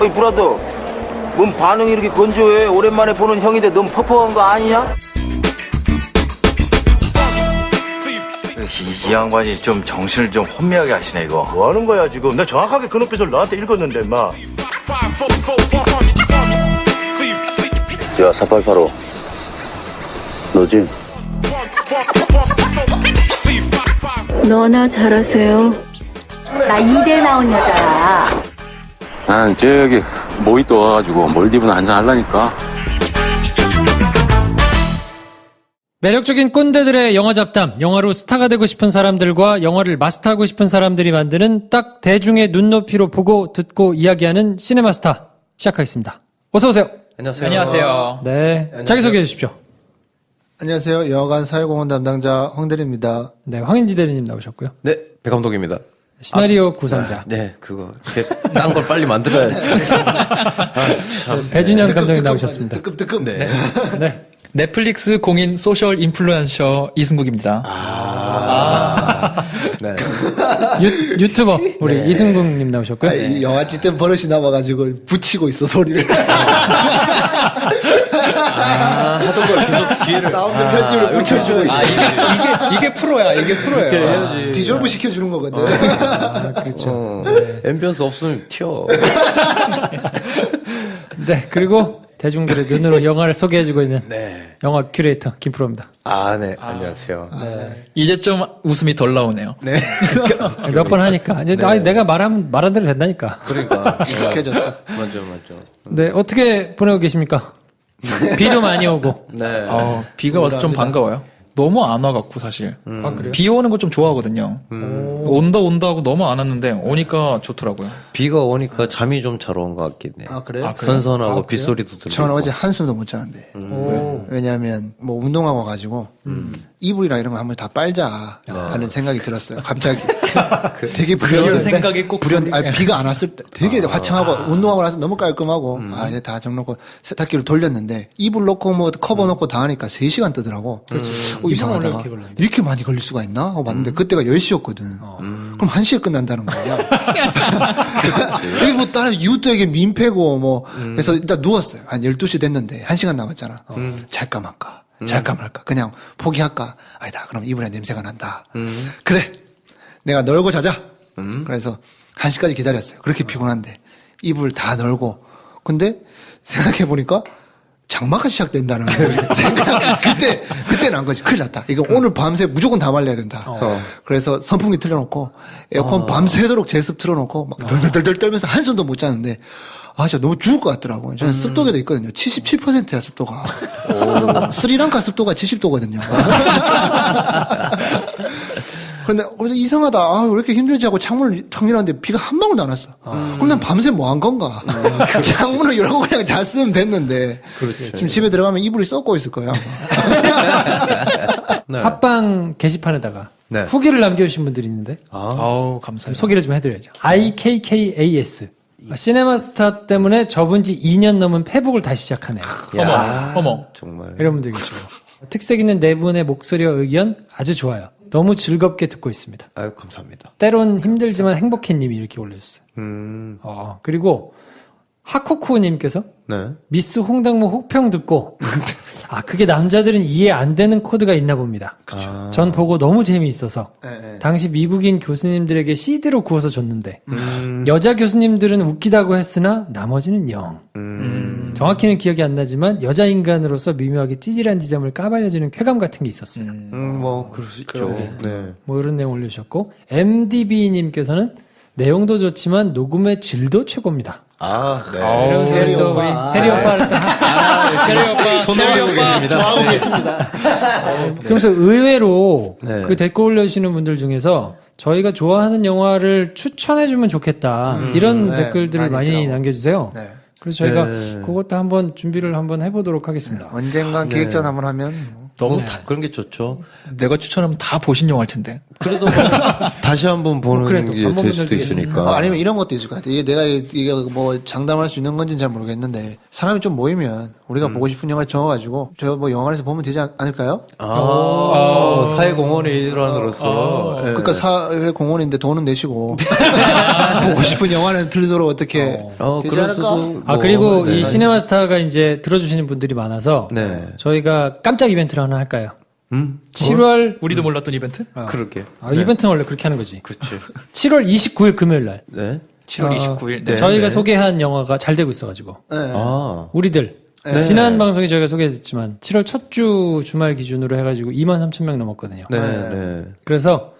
어이 브라더, 뭔 반응이 이렇게 건조해? 오랜만에 보는 형인데 너무 퍽퍽한 거 아니냐? 이 양반이 좀 정신을 좀 혼미하게 하시네 이거. 뭐 하는 거야 지금? 나 정확하게 그 눈빛을 너한테 읽었는데 임마. 야, 4885. 너지? 너나 잘하세요. 나 이대 나온 여자야. 난 저기 모히또 와가지고 몰디브나 한잔 하려니까. 매력적인 꼰대들의 영화 잡담, 영화로 스타가 되고 싶은 사람들과 영화를 마스터하고 싶은 사람들이 만드는 딱 대중의 눈높이로 보고 듣고 이야기하는 시네마스타 시작하겠습니다. 어서 오세요. 안녕하세요. 네, 자기소개해 주십시오. 안녕하세요. 영화관 사회공헌 담당자 황대리입니다. 네, 황인지 대리님 나오셨고요. 네, 배 감독입니다. 시나리오 구상자. 네, 그거 계속 딴 걸 빨리 만들어야 돼. 배준현 감독님 나오셨습니다. 뜨끔뜨끔. 네. 네. 넷플릭스 공인 소셜 인플루언서 이승국입니다. 네. 유튜버 우리 이승국님 나오셨고요. 이 영화 찍던 버릇이 남아가지고 붙이고 있어 소리를. 하던 걸 계속 기회를. 사운드 편집을 붙여주고 있어. 이게 프로야, 이게 프로예요. 디졸브 시켜주는 거거든. 그렇죠. 앰비언스 없으면 튀어. 네, 그리고 대중들의 눈으로 영화를 소개해주고 있는 영화 큐레이터 김프로입니다. 네, 안녕하세요. 이제 좀 웃음이 덜 나오네요. 네. 몇 번 하니까 이제 아니, 내가 말하면 말한 대로 된다니까. 그러니까. 익숙해졌어. 맞아. 네, 어떻게 보내고 계십니까? 비도 많이 오고. 네. 비가 와서 좀 반가워요. 너무 안 와갖고 사실. 아, 그래요? 비 오는 거 좀 좋아하거든요. 온다 하고 너무 안 왔는데 오니까 좋더라고요. 비가 오니까 잠이 좀 잘 온 것 같긴 해. 아, 그래요? 선선하고 그래요? 빗소리도 들리고. 저는 어제 한숨도 못 자는데. 왜냐하면 뭐 운동하고 가지고 이불이랑 이런 거 한번 다 빨자 하는 생각이 들었어요. 갑자기. 되게 그런 생각이 꼭 비가 안 왔을 때 되게 화창하고 운동하고 나서 너무 깔끔하고 이제 다 정놓고 세탁기를 돌렸는데 이불 놓고 뭐 커버 놓고 다 하니까 3시간 뜨더라고. 이상하다. 이렇게 걸렸네. 이렇게 많이 걸릴 수가 있나? 하고 봤는데 그때가 10시였거든. 그럼 1시에 끝난다는 거야. 이게 뭐 다른 이웃도 에게 민폐고 뭐 그래서 일단 누웠어요. 한 12시 됐는데 1시간 남았잖아. 잘까 말까. 잘까 말까. 그냥 포기할까. 아니다. 그럼 이불에 냄새가 난다. 그래. 내가 널고 자자. 그래서 1시까지 기다렸어요. 그렇게 피곤한데 이불 다 널고. 근데 생각해보니까 장마가 시작된다는 생각. 그때 난 거지. 큰일 났다. 이거 오늘 밤새 무조건 다 말려야 된다. 그래서 선풍기 틀어놓고 에어컨 밤새도록 제습 틀어놓고 막 덜덜덜 떨면서 한숨도 못 자는데 진짜 너무 죽을 것 같더라고요. 저는 습도계도 있거든요. 77%야, 습도가. 스리랑카 습도가 70도거든요. 근데 이상하다. 왜 이렇게 힘들지 하고 창문을 탁 열었는데 비가 한 방울도 안 왔어. 그럼 난 밤새 뭐 한 건가? 창문을 열고 그냥 잤으면 됐는데. 지금 집에 들어가면 이불이 썩고 있을 거야. 팟빵 게시판에다가 네. 후기를 남겨주신 분들이 있는데 아우, 좀 감사합니다. 소개를 좀 해드려야죠. IKKAS. 시네마스타 때문에 접은 지 2년 넘은 페북을 다시 시작하네요. 어머. 정말. 이런 분들 계시고. 특색 있는 네 분의 목소리와 의견 아주 좋아요. 너무 즐겁게 듣고 있습니다. 아유, 감사합니다. 때론 힘들지만 행복해님이 이렇게 올려주셨어요. 그리고 하쿠쿠님께서 네. 미스 홍당무 혹평 듣고 그게 남자들은 이해 안 되는 코드가 있나 봅니다. 전 보고 너무 재미있어서 당시 미국인 교수님들에게 CD로 구워서 줬는데 여자 교수님들은 웃기다고 했으나 나머지는 영. 정확히는 기억이 안 나지만 여자 인간으로서 미묘하게 찌질한 지점을 까발려주는 쾌감 같은 게 있었어요. 뭐 그럴 수 있죠. 네. 뭐 이런 내용 올려주셨고 MDB님께서는 내용도 좋지만 녹음의 질도 최고입니다. 네. 이러면서 또 우리 테리 오빠를 테리 오빠, 손을 계십니다. 좋아하고 계십니다. 그러면서 의외로 네. 그 댓글 올려주시는 분들 중에서 저희가 좋아하는 영화를 추천해주면 좋겠다 이런 네, 댓글들을 많이 있더라고요. 남겨주세요. 네. 그래서 저희가 네. 그것도 한번 준비를 한번 해보도록 하겠습니다. 언젠간 기획전 한번 하면 너무 그런 게 좋죠. 내가 추천하면 다 보신 영화일 텐데. 그래도 다시 한번 보는 그래도 게 한번 될 보는 수도 적이 있으니까. 아니면 이런 것도 있을 것 같아. 이게 내가 이게 뭐 장담할 수 있는 건지는 잘 모르겠는데 사람이 좀 모이면 우리가 보고 싶은 영화를 정해가지고 저 뭐 영화관에서 보면 되지 않을까요? 사회공헌의 일환으로서. 예. 그러니까 사회 공헌인데 돈은 내시고 보고 싶은 영화는 틀도록 어떻게 되지 그럴 않을까? 수도. 아, 그리고 이 시네마스타가 이제 들어주시는 분들이 많아서 네. 저희가 깜짝 이벤트를 하나 할까요? 7월 우리도 몰랐던 이벤트? 그렇게. 이벤트는 원래 그렇게 하는 거지. 그치. 7월 29일 금요일 날. 네. 7월 29일. 네. 저희가 네. 소개한 영화가 잘 되고 있어가지고. 네. 아. 우리들. 네. 지난 방송에 저희가 소개했지만 7월 첫 주 주말 기준으로 해가지고 23,000명 넘었거든요. 네, 네. 그래서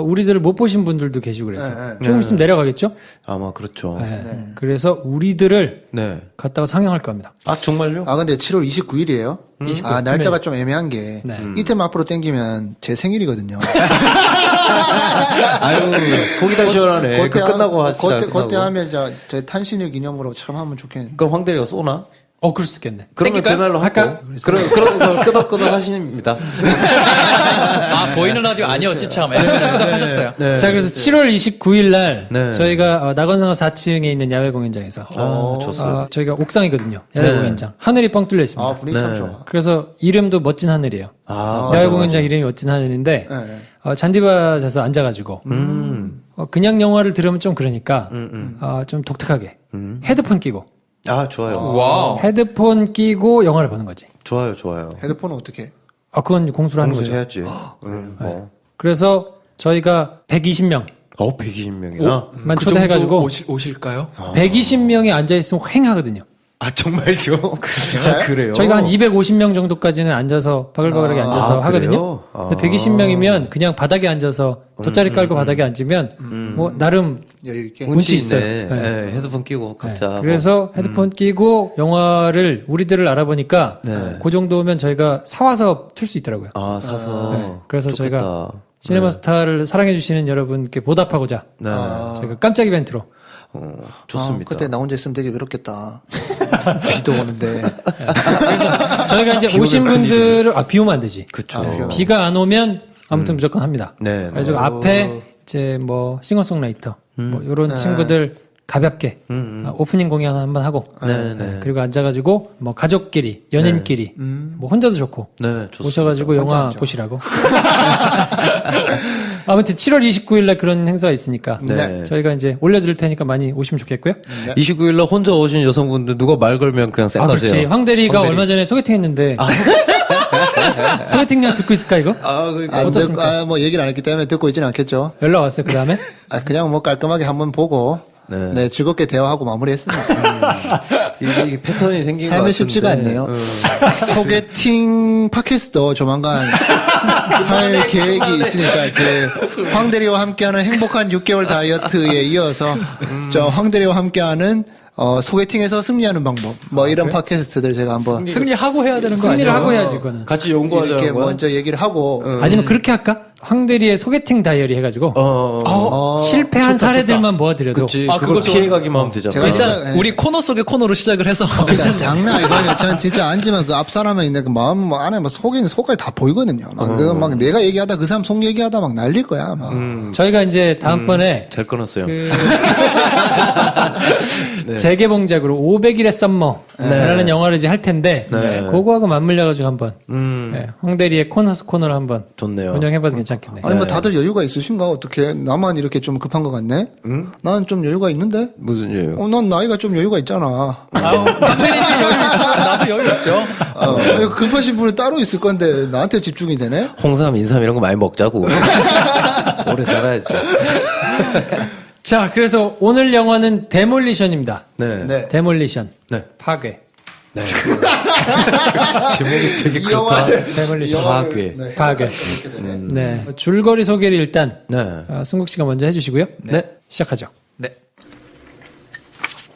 우리들을 못 보신 분들도 계시고 그래서 네. 조금 있으면 내려가겠죠? 아마 그렇죠. 네. 그래서 우리들을 네. 갖다가 상영할 겁니다. 아, 정말요? 아 근데 7월 29일이에요? 아 날짜가 좀 애매한 게 네. 이틀만 앞으로 땡기면 제 생일이거든요. 아유, 속이 다 시원하네. 그 끝나고 하시다. 그때 하면 제 탄신일 기념으로 참 하면 좋겠네. 그럼 황대리가 쏘나? 그럴 수도 있겠네. 그러면 그날로 할까? 그럼 끄덕끄덕 하십니다. 아, 보이는 라디오 아니었지, 참. 하셨어요. 네. 자, 그래서 7월 29일 날 네. 저희가 나건강 4층에 있는 야외 공연장에서 좋습니다. 저희가 옥상이거든요. 야외 네. 공연장. 하늘이 뻥 뚫려 있습니다. 아 분위기 참 네. 좋아. 그래서 이름도 멋진 하늘이에요. 야외 공연장 이름이 멋진 하늘인데 네. 잔디밭에서 앉아가지고 그냥 영화를 들으면 좀 그러니까 좀 독특하게 헤드폰 끼고 아, 좋아요. 와우. 헤드폰 끼고 영화를 보는 거지. 좋아요, 좋아요. 헤드폰은 어떻게? 그건 공수로 하는 거죠. 해야지. 그래서 저희가 120명 120명이나? 만 초대해가지고 오실까요? 120명이 앉아있으면 휑하거든요. 아, 정말요? 진짜요? 그래요? 저희가 한 250명 정도까지는 앉아서 바글바글하게 앉아서 하거든요. 그래요? 근데 120명이면 그냥 바닥에 앉아서 돗자리 깔고 바닥에 앉으면 뭐 나름 여유 있게. 운치 있어요. 네. 네. 네, 헤드폰 끼고 각자. 네. 그래서 헤드폰 끼고 영화를 우리들을 알아보니까 네. 그 정도면 저희가 사와서 틀 수 있더라고요. 아, 사서. 그래서 좋겠다. 저희가 시네마스타를 사랑해주시는 여러분께 보답하고자 네. 저희가 깜짝 이벤트로 좋습니다. 그때 나 혼자 있으면 되게 외롭겠다. 비도 오는데. 그래서 저희가 이제 오신 분들을 비 오면 안 되지. 그쵸. 비가 안 오면 아무튼 무조건 합니다. 네. 그래서 앞에 이제 뭐 싱어송라이터 뭐 이런 친구들 가볍게 오프닝 공연 한번 하고 네. 그리고 앉아가지고 뭐 가족끼리 연인끼리 뭐 혼자도 좋고 네, 좋습니다. 오셔가지고 영화 보시라고. 아무튼 7월 29일 날 그런 행사가 있으니까 네. 저희가 이제 올려드릴 테니까 많이 오시면 좋겠고요. 29일날 혼자 오신 여성분들 누가 말 걸면 그냥 쌩 그렇지. 가세요. 황대리가 얼마 전에 소개팅 했는데 소개팅량 듣고 있을까 이거? 어떻습니까? 뭐 얘기를 안 했기 때문에 듣고 있지는 않겠죠. 연락 왔어요 그 다음에? 그냥 뭐 깔끔하게 한번 보고 네, 즐겁게 대화하고 마무리했습니다. 이게 패턴이 생긴 것 삶이 같은데. 쉽지가 않네요. 소개팅 팟캐스트도 조만간 할 계획이 있으니까 그 황대리와 함께하는 행복한 6개월 다이어트에 이어서 저 황대리와 함께하는 소개팅에서 승리하는 방법 뭐 이런 팟캐스트들 제가 한번 승리하고 해야 되는 거 승리를 아니에요? 하고 해야지 이거는. 같이 연구하자는 이렇게 거야? 먼저 얘기를 하고 아니면 그렇게 할까? 황대리의 소개팅 다이어리 해가지고 실패한 사례들만 모아드려도 그치. 아, 그걸 그것도 피해가기만 하면 되잖아. 제가 일단 진짜, 우리 코너 속의 코너로 시작을 해서 진짜 장난 아니거든요. 저는 진짜 앉으면 그 앞 사람에 있는 그 마음 뭐 안에 막 속에 있는 속까지 다 보이거든요. 막, 그거 막 내가 얘기하다 그 사람 속 얘기하다 막 날릴 거야. 막. 저희가 이제 다음번에 잘 끊었어요. 그 재개봉작으로 500일의 썸머라는 영화를 이제 할 텐데 그거하고 맞물려가지고 한번 황대리의 코너를 한번 좋네요. 운영해봐도 괜찮겠네. 아니 뭐 다들 여유가 있으신가 어떻게 나만 이렇게 좀 급한 것 같네? 나는 좀 여유가 있는데? 무슨 예요? 난 나이가 좀 여유가 있잖아. 나도 여유 있죠. 급하신 분이 따로 있을 건데 나한테 집중이 되네? 홍삼, 인삼 이런 거 많이 먹자고. 오래 살아야지. 자, 그래서 오늘 영화는 데몰리션입니다. 네. 네. 데몰리션. 네. 파괴. 제목이 되게 이 그렇다. 데몰리션. 파괴. 네, 파괴. 네. 줄거리 소개를 일단 네. 승국 씨가 먼저 해주시고요. 네. 시작하죠. 네.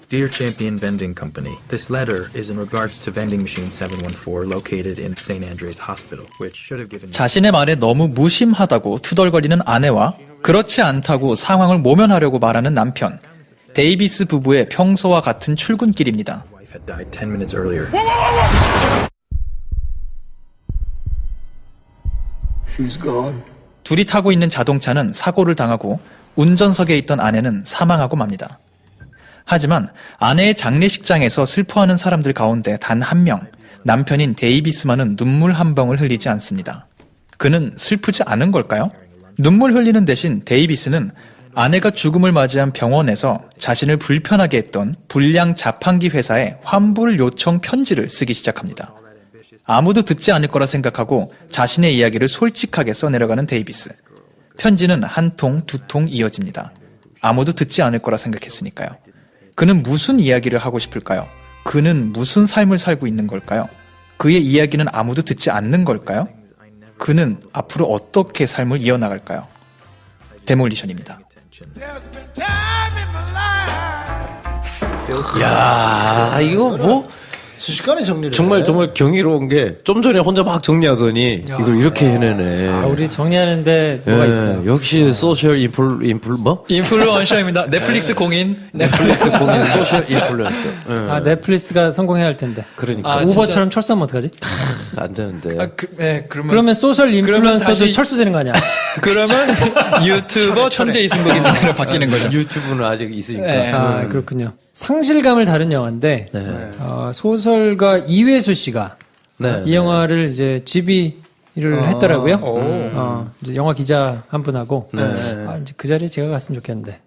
Dear Champion Vending Company, this letter is in regards to vending machine 714 located in St. Andrews Hospital, which should have given 자신의 말에 너무 무심하다고 투덜거리는 아내와 그렇지 않다고 상황을 모면하려고 말하는 남편. 데이비스 부부의 평소와 같은 출근길입니다. wife had died 10 minutes earlier. 둘이 타고 있는 자동차는 사고를 당하고 운전석에 있던 아내는 사망하고 맙니다. 하지만 아내의 장례식장에서 슬퍼하는 사람들 가운데 단 한 명, 남편인 데이비스만은 눈물 한 방울 흘리지 않습니다. 그는 슬프지 않은 걸까요? 눈물 흘리는 대신 데이비스는 아내가 죽음을 맞이한 병원에서 자신을 불편하게 했던 불량 자판기 회사에 환불 요청 편지를 쓰기 시작합니다. 아무도 듣지 않을 거라 생각하고 자신의 이야기를 솔직하게 써내려가는 데이비스. 편지는 한 통, 두 통 이어집니다. 아무도 듣지 않을 거라 생각했으니까요. 그는 무슨 이야기를 하고 싶을까요? 그는 무슨 삶을 살고 있는 걸까요? 그의 이야기는 아무도 듣지 않는 걸까요? 그는 앞으로 어떻게 삶을 이어나갈까요? 데몰리션입니다. 야, 이거 뭐 순식간에 정리를 정말 해. 정말 경이로운 게 좀 전에 혼자 막 정리하더니 이걸 이렇게 해내네. 아, 우리 정리하는데 뭐가 예, 있어요? 역시 소셜 뭐? 인플루언서입니다. 넷플릭스 공인. 넷플릭스 공인 소셜 인플루언서. 예. 아, 넷플릭스가 성공해야 할 텐데. 그러니까 우버처럼 철수하면 어떡하지? 안 되는데. 그러면 소셜 인플루언서도 다시- 철수되는 거 아니야? 그러면 유튜버 천재 이승복인으로 바뀌는 거죠. 유튜브는 아직 있으니까. 네. 아, 그렇군요. 상실감을 다룬 영화인데, 소설가 이회수 씨가 네. 이 영화를 이제 GB를 했더라고요. 이제 영화 기자 한 분하고, 아, 이제 그 자리에 제가 갔으면 좋겠는데.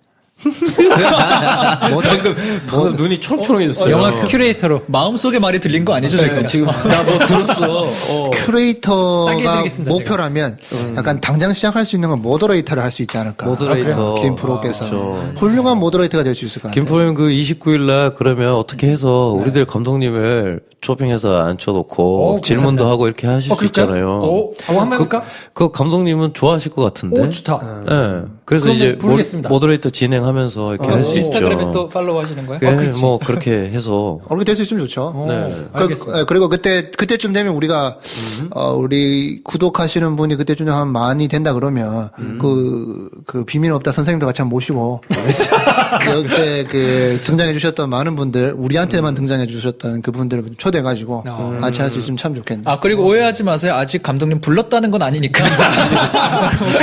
방금 눈이 초롱초롱해졌어요. 영화 큐레이터로. 마음속의 말이 들린 거 아니죠, 지금? 지금 나 뭐 들었어. 싸게 큐레이터가 해드리겠습니다, 목표라면 약간 당장 시작할 수 있는 건 모더레이터를 할 수 있지 않을까. 모더레이터. 김 프로께서 그렇죠. 훌륭한 모더레이터가 될 수 있을 것 같아요. 김프로님 그 29일 날 그러면 어떻게 해서 우리들 감독님을 초빙해서 앉혀놓고 질문도 하고 이렇게 하실 수 그럴까요? 있잖아요. 한번 해볼까? 그 감독님은 좋아하실 것 같은데. 오, 좋다. 네. 그래서 그러면 이제 부르겠습니다. 모더레이터 진행하면서 이렇게 할 수 있죠. 인스타그램에 또 팔로우 하시는 거예요? 예, 뭐 그렇게 해서. 그렇게 될 수 있으면 좋죠. 네. 알겠습니다. 그리고 그때쯤 되면 우리가, 우리 구독하시는 분이 그때쯤 하면 많이 된다 그러면, 그 비밀 없다 선생님도 같이 한번 모시고, 그때 등장해 주셨던 많은 분들, 우리한테만 등장해 주셨던 그분들을 초대해가지고, 같이 할 수 있으면 참 좋겠네. 아, 그리고 오해하지 마세요. 아직 감독님 불렀다는 건 아니니까.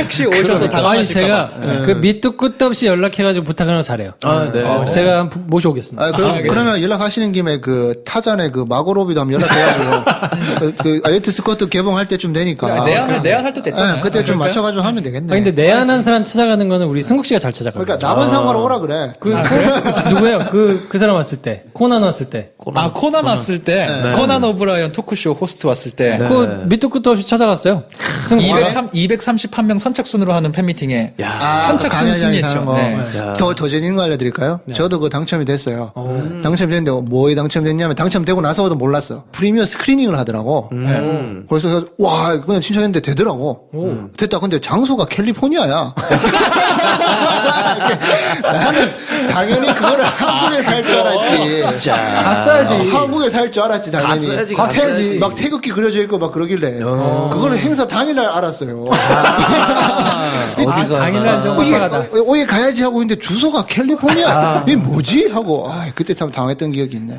혹시 오셔서 아니, 당황하실까 제가 봐. 그 밑도 끝도 없이 연락해가지고 부탁하는 거 잘해요. 아, 네. 제가 한번 모셔오겠습니다. 그러면 연락하시는 김에 그 타잔의 그 마고로비도 한번 연락해가지고, 그 아이트 스쿼트 개봉할 때쯤 되니까. 내한할 때 됐잖아요. 네, 그때 좀 맞춰가지고 하면 되겠네. 근데 내한한 사람 찾아가는 거는 우리 승국 씨가 잘 찾아가요. 그러니까 남은 상관로 오라 그래. 누구예요? 그 사람 왔을 때. 코난 왔을 때. 코난 왔을 때, 코난 오브라이언 토크쇼 호스트 왔을 때, 그 밑도 끝도 없이 찾아갔어요. 승국 씨가. 231명 선착순으로 하는 팬미팅에 선착순 강연장에서 승리했죠. 하는 거. 네. 더 재밌는 거 알려드릴까요? 저도 그 당첨이 됐어요. 당첨이 됐는데 뭐에 당첨됐냐면 당첨되고 나서도 몰랐어. 프리미어 스크리닝을 하더라고. 그래서 와 그냥 신청했는데 되더라고. 됐다. 근데 장소가 캘리포니아야. 나는 당연히 그거를 한국에 살 줄 알았지. 갔어야지. 한국에 살 줄 알았지 당연히. 갔어야지. 막 태극기 그려져 있고 막 그러길래 그거는 행사 당일날 알았어요. 당일날 좀 깜빡하다. 오예 가야지 하고 있는데 주소가 캘리포니아. 이게 뭐지? 하고 그때 참 당했던 기억이 있네.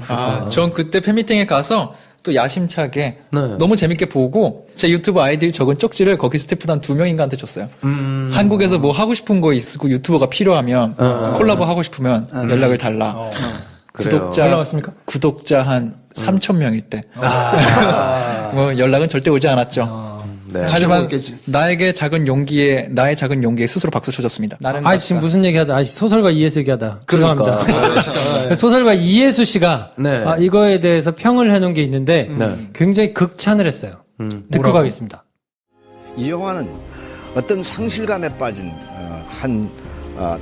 전 그때 팬미팅에 가서 또 야심차게 네. 너무 재밌게 보고 제 유튜브 아이디 적은 쪽지를 거기 스태프 한 2명인가한테 줬어요. 한국에서 뭐 하고 싶은 거 있고 유튜버가 필요하면 콜라보 하고 싶으면 연락을 달라. 구독자 한 3,000명일 때. 뭐 연락은 절대 오지 않았죠. 네. 하지만 나의 작은 용기에 스스로 박수 쳐줬습니다. 나는 지금 무슨 얘기하다. 소설가 이예수 얘기하다. 그러니까. 죄송합니다. 소설가 이예수 씨가 네. 이거에 대해서 평을 해놓은 게 있는데 굉장히 극찬을 했어요. 듣고 가겠습니다. 이 영화는 어떤 상실감에 빠진 한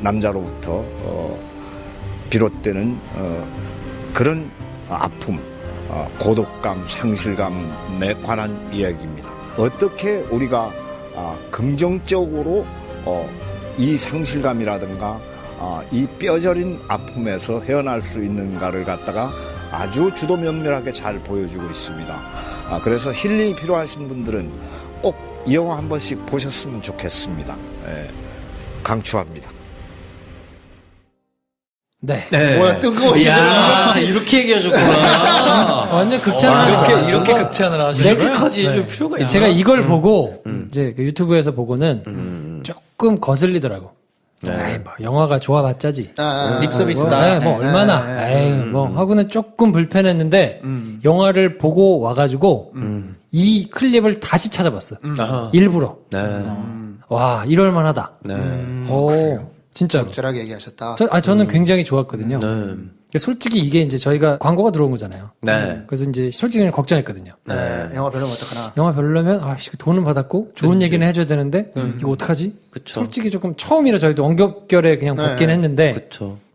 남자로부터 비롯되는 그런 아픔, 고독감, 상실감에 관한 이야기입니다. 어떻게 우리가 긍정적으로 이 상실감이라든가 이 뼈저린 아픔에서 헤어날 수 있는가를 갖다가 아주 주도 면밀하게 잘 보여주고 있습니다. 그래서 힐링이 필요하신 분들은 꼭 이 영화 한 번씩 보셨으면 좋겠습니다. 강추합니다. 네. 뭐야, 뜨거워지네. 야, 이렇게 얘기하셨구나. 완전 극찬을 이렇게 극찬을 하시는 이렇게까지 해줄 필요가 있나? 제가 이걸 보고 이제 그 유튜브에서 보고는 조금 거슬리더라고. 에이, 뭐 영화가 좋아봤자지. 립서비스다. 뭐 얼마나. 에이, 뭐 하고는 조금 불편했는데 영화를 보고 와가지고 이 클립을 다시 찾아봤어. 일부러. 와, 이럴만하다. 오, 진짜. 적절하게 얘기하셨다. 저는 굉장히 좋았거든요. 솔직히 이게 이제 저희가 광고가 들어온 거잖아요. 그래서 이제 솔직히 걱정했거든요. 영화 별로면 어떡하나. 영화 별로면 돈은 받았고 좋은 얘기는 해줘야 되는데 이거 어떡하지? 솔직히 조금 처음이라 저희도 원격결에 그냥 받긴 했는데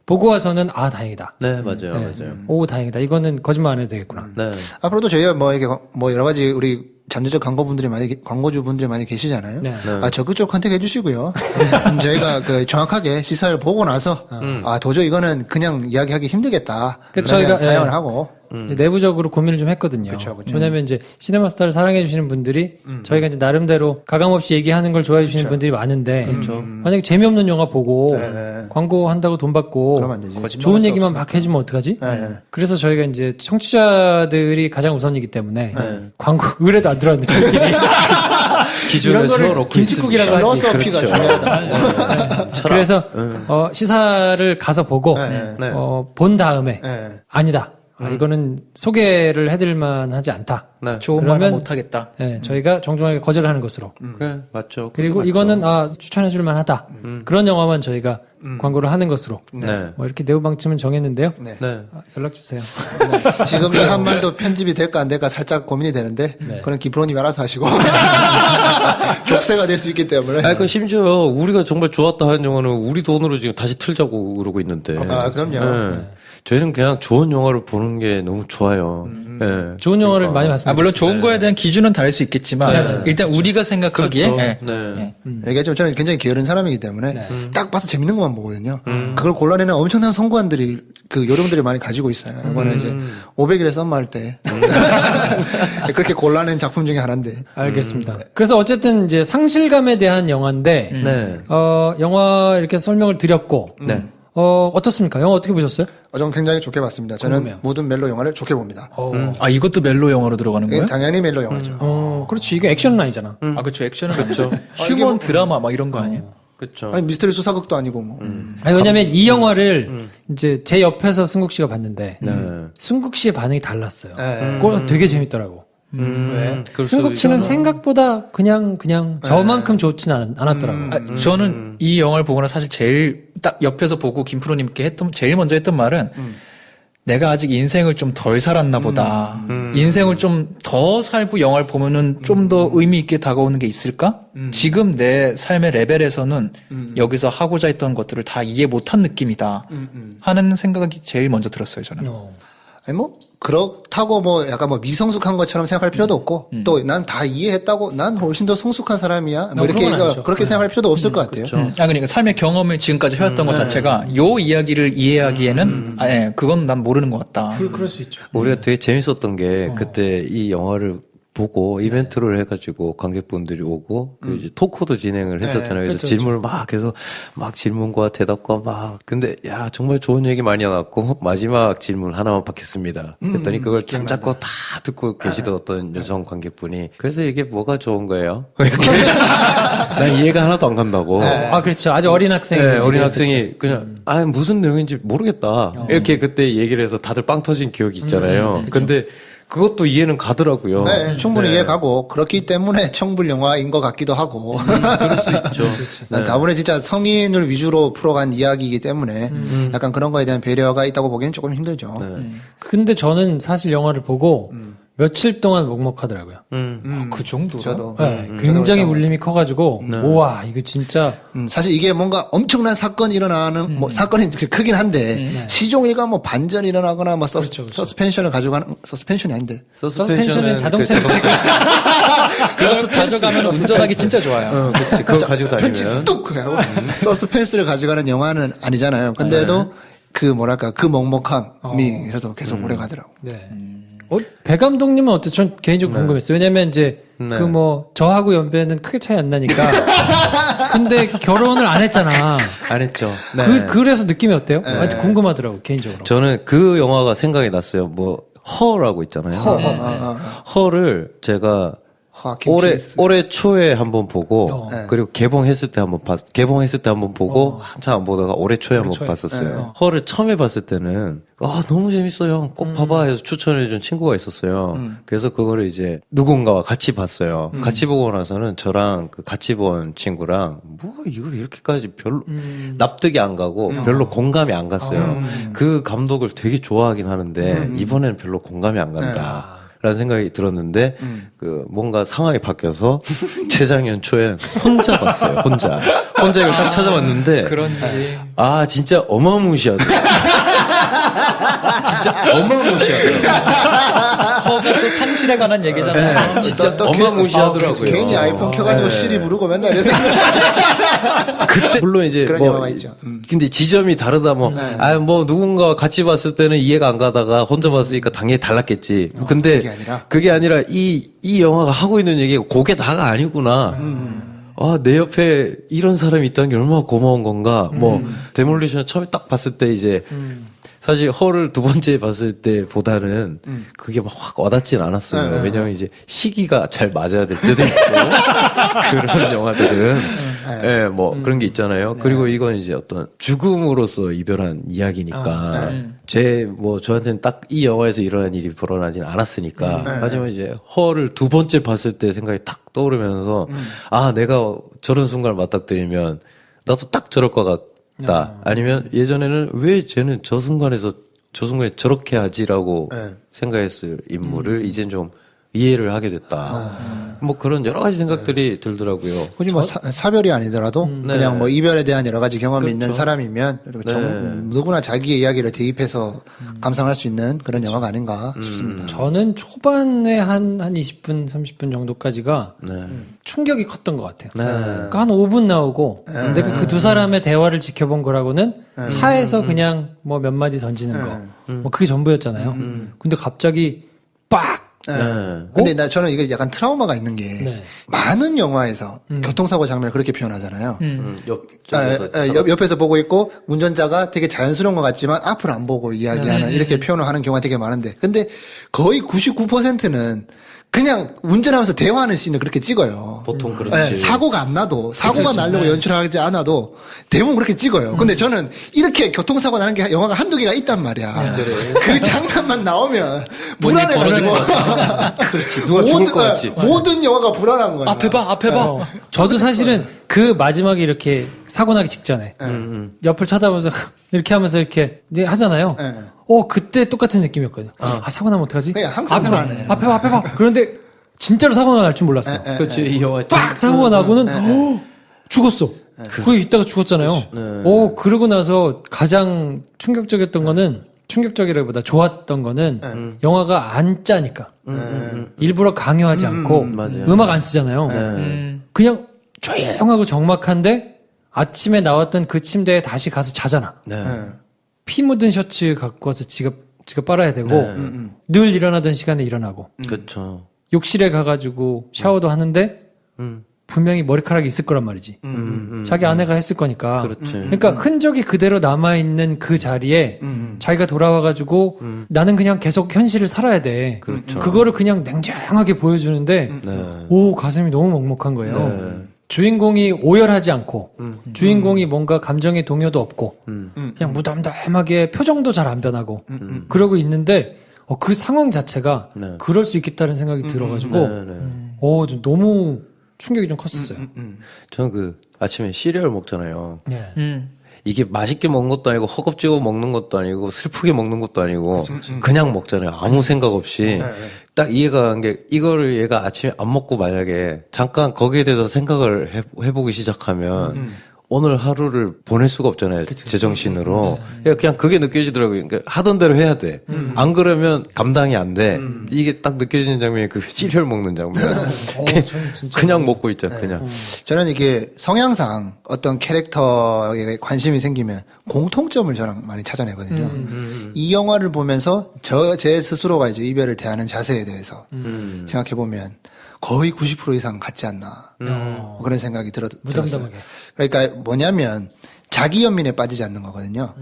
보고 와서는 다행이다. 네, 맞아요. 오, 다행이다. 이거는 거짓말 안 해도 되겠구나. 앞으로도 저희가 뭐 이게 뭐 여러 가지 우리 잠재적 광고주분들이 많이 계시잖아요. 적극적으로 컨택 해주시고요. 저희가 그 정확하게 시사를 보고 나서 도저히 이거는 그냥 이야기하기 힘들겠다. 저희가 사연을 하고 내부적으로 고민을 좀 했거든요. 그쵸. 왜냐면 이제 시네마스타를 사랑해 주시는 분들이 저희가 이제 나름대로 가감 없이 얘기하는 걸 좋아해 주시는 분들이 많은데 만약에 재미없는 영화 보고 광고 한다고 돈 받고 좋은 얘기만 막 해주면 어떡하지? 그래서 저희가 이제 청취자들이 가장 우선이기 때문에 광고 의뢰도 안 들어왔는데 저희끼리 기준을 세워놓고 김치국이라고 하지. 필러소피가 중요하다. 그래서 시사를 가서 보고 본 다음에 아니다. 이거는 소개를 해드릴만 하지 않다. 좋은 말만 못하겠다. 저희가 정중하게 거절하는 것으로. 그래, 맞죠. 그리고 이거는 추천해줄만 하다. 그런 영화만 저희가 광고를 하는 것으로. 뭐 이렇게 내부 방침은 정했는데요. 연락 주세요. 지금 이 한 말도 편집이 될까 안 될까 살짝 고민이 되는데 그건 김프로님이 알아서 하시고 족쇄가 될 수 있기 때문에. 그 심지어 우리가 정말 좋았다 하는 영화는 우리 돈으로 지금 다시 틀자고 그러고 있는데. 그럼요. 저희는 그냥 좋은 영화를 보는 게 너무 좋아요. 좋은 영화를 많이 봤습니다. 물론 좋은 거에 대한 기준은 다를 수 있겠지만 일단 우리가 생각하기에 얘기했지만 저는 굉장히 게으른 사람이기 때문에 딱 봐서 재밌는 것만 보거든요. 그걸 골라내는 엄청난 성관들이 그 요령들이 많이 가지고 있어요. 이번에 이제 500일에 썸머할 때 그렇게 골라낸 작품 중에 하나인데. 알겠습니다. 그래서 어쨌든 이제 상실감에 대한 영화인데 영화 이렇게 설명을 드렸고 어떻습니까? 영화 어떻게 보셨어요? 저는 굉장히 좋게 봤습니다. 저는 모든 멜로 영화를 좋게 봅니다. 이것도 멜로 영화로 들어가는 거예요? 당연히 멜로 영화죠. 그렇지. 이게 액션은 아니잖아. 그렇죠. 액션은 그렇죠. 휴먼 드라마 막 이런 거 아니에요? 그렇죠. 아니 미스터리 수사극도 아니고 뭐. 왜냐면 이 영화를 이제 제 옆에서 승국 씨가 봤는데 승국 씨의 반응이 달랐어요. 그거 되게 재밌더라고. 왜? 승국 씨는 생각보다 그냥 저만큼 좋진 않았더라고. 저는 이 영화를 보고는 사실 제일 딱 옆에서 보고 김프로님께 제일 먼저 했던 말은 내가 아직 인생을 좀 덜 살았나 보다. 인생을 좀 더 살고 영화를 보면은 좀 더 의미 있게 다가오는 게 있을까? 지금 내 삶의 레벨에서는 여기서 하고자 했던 것들을 다 이해 못한 느낌이다. 하는 생각이 제일 먼저 들었어요, 저는. 아니 뭐 그렇다고 뭐 약간 뭐 미성숙한 것처럼 생각할 필요도 없고 또 난 다 이해했다고 난 훨씬 더 성숙한 사람이야 뭐 이렇게 그렇게 생각할 필요도 없을 것 같아요. 그러니까 삶의 경험을 지금까지 해왔던 것 자체가 요 이야기를 이해하기에는 그건 난 모르는 것 같다. 그럴 수 있죠. 우리가 되게 재밌었던 게 그때 이 영화를 보고 이벤트를 해가지고 관객분들이 오고 그 이제 토크도 진행을 했었잖아요. 그래서 질문을 막 해서 막 질문과 대답과 막 근데 정말 좋은 얘기 많이 나왔고 마지막 질문 하나만 받겠습니다. 그랬더니 그걸 짱잡고 다 듣고 계시던 어떤 여성 관객분이 그래서 이게 뭐가 좋은 거예요? 난 이해가 하나도 안 간다고. 그렇죠. 아주 어린 학생이. 어린 학생이 그냥 무슨 내용인지 모르겠다. 이렇게 그때 얘기를 해서 다들 빵 터진 기억이 있잖아요. 근데 그것도 이해는 가더라고요. 네, 충분히 이해 가고 그렇기 때문에 청불 영화인 것 같기도 하고. 그럴 수 있죠. 다분히 진짜 성인을 위주로 풀어간 이야기이기 때문에 약간 그런 거에 대한 배려가 있다고 보기엔 조금 힘들죠. 근데 저는 사실 영화를 보고 며칠 동안 먹먹하더라고요. 그 정도? 저도. 굉장히 울림이 커가지고, 우와, 이거 진짜. 사실 이게 뭔가 엄청난 사건이 일어나는, 뭐, 사건이 크긴 한데, 시종일관 뭐 반전이 일어나거나, 뭐, 서스펜션을 가져가는, 서스펜션이 아닌데. 서스펜션은 자동차. 그걸 가져가면 운전하기 진짜 좋아요. 그렇지. 그걸 가지고 다니면. 편집 뚝! 하고, 서스펜스를 가져가는 영화는 아니잖아요. 근데도, 그 뭐랄까, 그 먹먹함이 계속 오래 가더라고. 배 감독님은 어때? 전 개인적으로 네. 궁금했어요. 왜냐면 이제 네. 그 뭐 저하고 연배는 크게 차이 안 나니까. 근데 결혼을 안 했잖아. 안 했죠. 네. 그래서 느낌이 어때요? 아주 궁금하더라고 개인적으로. 저는 그 영화가 생각이 났어요. 뭐 허라고 있잖아요. 허를 제가 올해 초에 한번 보고 그리고 개봉했을 때 한번 보고 한참 안 보다가 올해 초에 한번 봤었어요. 허를 처음에 봤을 때는 너무 재밌어요. 꼭 봐봐 해서 추천해준 친구가 있었어요. 그래서 그거를 이제 누군가와 같이 봤어요. 같이 보고 나서는 저랑 그 같이 본 친구랑 뭐 이걸 이렇게까지 별로 납득이 안 가고 별로 공감이 안 갔어요. 그 감독을 되게 좋아하긴 하는데 이번에는 별로 공감이 안 간다. 라는 생각이 들었는데, 뭔가 상황이 바뀌어서, 재작년 초에 혼자 봤어요, 혼자 이걸 딱 찾아봤는데, 그런 일이. 진짜 어마무시하더라고요. 진짜 어마무시하더라고요. 허가 또 상실에 관한 얘기잖아요. 네, 진짜 어마무시하더라고요. 괜히 아이폰 켜가지고 시리 부르고 맨날 이러는 그때 물론 이제 그런 영화가 있죠. 근데 지점이 다르다 누군가 같이 봤을 때는 이해가 안 가다가 혼자 봤으니까 당연히 달랐겠지. 근데 그게 아니라 이 영화가 하고 있는 얘기가 그게 다가 아니구나. 내 옆에 이런 사람이 있다는 게 얼마나 고마운 건가. 데몰리션 처음에 딱 봤을 때 이제 사실 허를 두 번째 봤을 때보다는 그게 막 확 와닿진 않았어요. 왜냐면 이제 시기가 잘 맞아야 될 때도 있고 그런 영화들은 그런 게 있잖아요. 그리고 이건 이제 어떤 죽음으로써 이별한 이야기니까 저한테는 딱 이 영화에서 일어난 일이 벌어나진 않았으니까 하지만 이제 허를 두 번째 봤을 때 생각이 탁 떠오르면서 내가 저런 순간을 맞닥뜨리면 나도 딱 저럴 것 같다. 아니면 예전에는 왜 쟤는 저 순간에 저렇게 하지라고 생각했을 인물을 이젠 좀 이해를 하게 됐다. 그런 여러 가지 생각들이 들더라고요. 굳이 사별이 아니더라도 그냥 이별에 대한 여러 가지 경험이 있는 사람이면 누구나 자기의 이야기를 대입해서 감상할 수 있는 그런 영화가 아닌가 싶습니다. 저는 초반에 한 20분, 30분 정도까지가 충격이 컸던 것 같아요. 그러니까 한 5분 나오고 근데 그 두 사람의 대화를 지켜본 거라고는 차에서 그냥 몇 마디 던지는 거. 그게 전부였잖아요. 근데 갑자기 빡! 근데 저는 이게 약간 트라우마가 있는 게 많은 영화에서 교통사고 장면을 그렇게 표현하잖아요. 옆에서 보고 있고 운전자가 되게 자연스러운 것 같지만 앞을 안 보고 이야기하는 이렇게 표현을 하는 경우가 되게 많은데 근데 거의 99%는 그냥 운전하면서 대화하는 씬을 그렇게 찍어요. 보통 그렇지. 사고가 안 나도, 사고가 나려고 연출하지 않아도 대부분 그렇게 찍어요. 근데 저는 이렇게 교통사고 나는 게 영화가 한두 개가 있단 말이야. 그 장면만 나오면 불안해가지고. 그렇지. 누가 죽을 것 같지. 모든 영화가 불안한 거야. 앞에 봐. 저도 사실은 그 마지막에 이렇게 사고 나기 직전에 옆을 쳐다보면서 이렇게 하면서 이렇게 하잖아요. 그때 똑같은 느낌이었거든요. 사고 나면 어떡하지? 항상 불안해. 앞에 봐. 그런데 진짜로 사고가 날 줄 몰랐어. 그렇지. 이 영화 딱 사고가 나고는 죽었어. 거기 있다가 죽었잖아요. 그러고 나서 가장 충격적이라기보다 좋았던 거는 영화가 안 짜니까. 일부러 강요하지 않고 음악 안 쓰잖아요. 그냥 조용하고 적막한데 아침에 나왔던 그 침대에 다시 가서 자잖아. 피 묻은 셔츠 갖고 와서 지갑 빨아야 되고 늘 일어나던 시간에 일어나고 그렇죠. 욕실에 가가지고 샤워도 하는데 분명히 머리카락이 있을 거란 말이지. 자기 아내가 했을 거니까. 그러니까 흔적이 그대로 남아있는 그 자리에 자기가 돌아와가지고 나는 그냥 계속 현실을 살아야 돼. 그거를 그냥 냉정하게 보여주는데 가슴이 너무 먹먹한 거예요. 주인공이 오열하지 않고 주인공이 뭔가 감정의 동요도 없고 그냥 무덤덤하게 표정도 잘 안 변하고 그러고 있는데 그 상황 자체가 그럴 수 있겠다는 생각이 들어가지고 좀 너무 충격이 좀 컸었어요. 저는 아침에 시리얼 먹잖아요. 이게 맛있게 먹는 것도 아니고 허겁지겁 먹는 것도 아니고 슬프게 먹는 것도 아니고 그냥 먹잖아요. 아무 생각 없이. 딱 이해가 간 게 이거를 얘가 아침에 안 먹고 만약에 잠깐 거기에 대해서 생각을 해보기 시작하면 오늘 하루를 보낼 수가 없잖아요. 제정신으로. 그냥 그게 느껴지더라고요. 그러니까 하던 대로 해야 돼. 안 그러면 감당이 안 돼. 이게 딱 느껴지는 장면이 그 시리얼 먹는 장면. 그냥 먹고 있죠, 그냥. 저는 이게 성향상 어떤 캐릭터에 관심이 생기면 공통점을 저랑 많이 찾아내거든요. 이 영화를 보면서 제 스스로가 이제 이별을 대하는 자세에 대해서 생각해보면 거의 90% 이상 같지 않나. 그런 생각이 들었어요. 무덤덤하게. 그러니까 뭐냐면 자기 연민에 빠지지 않는 거거든요.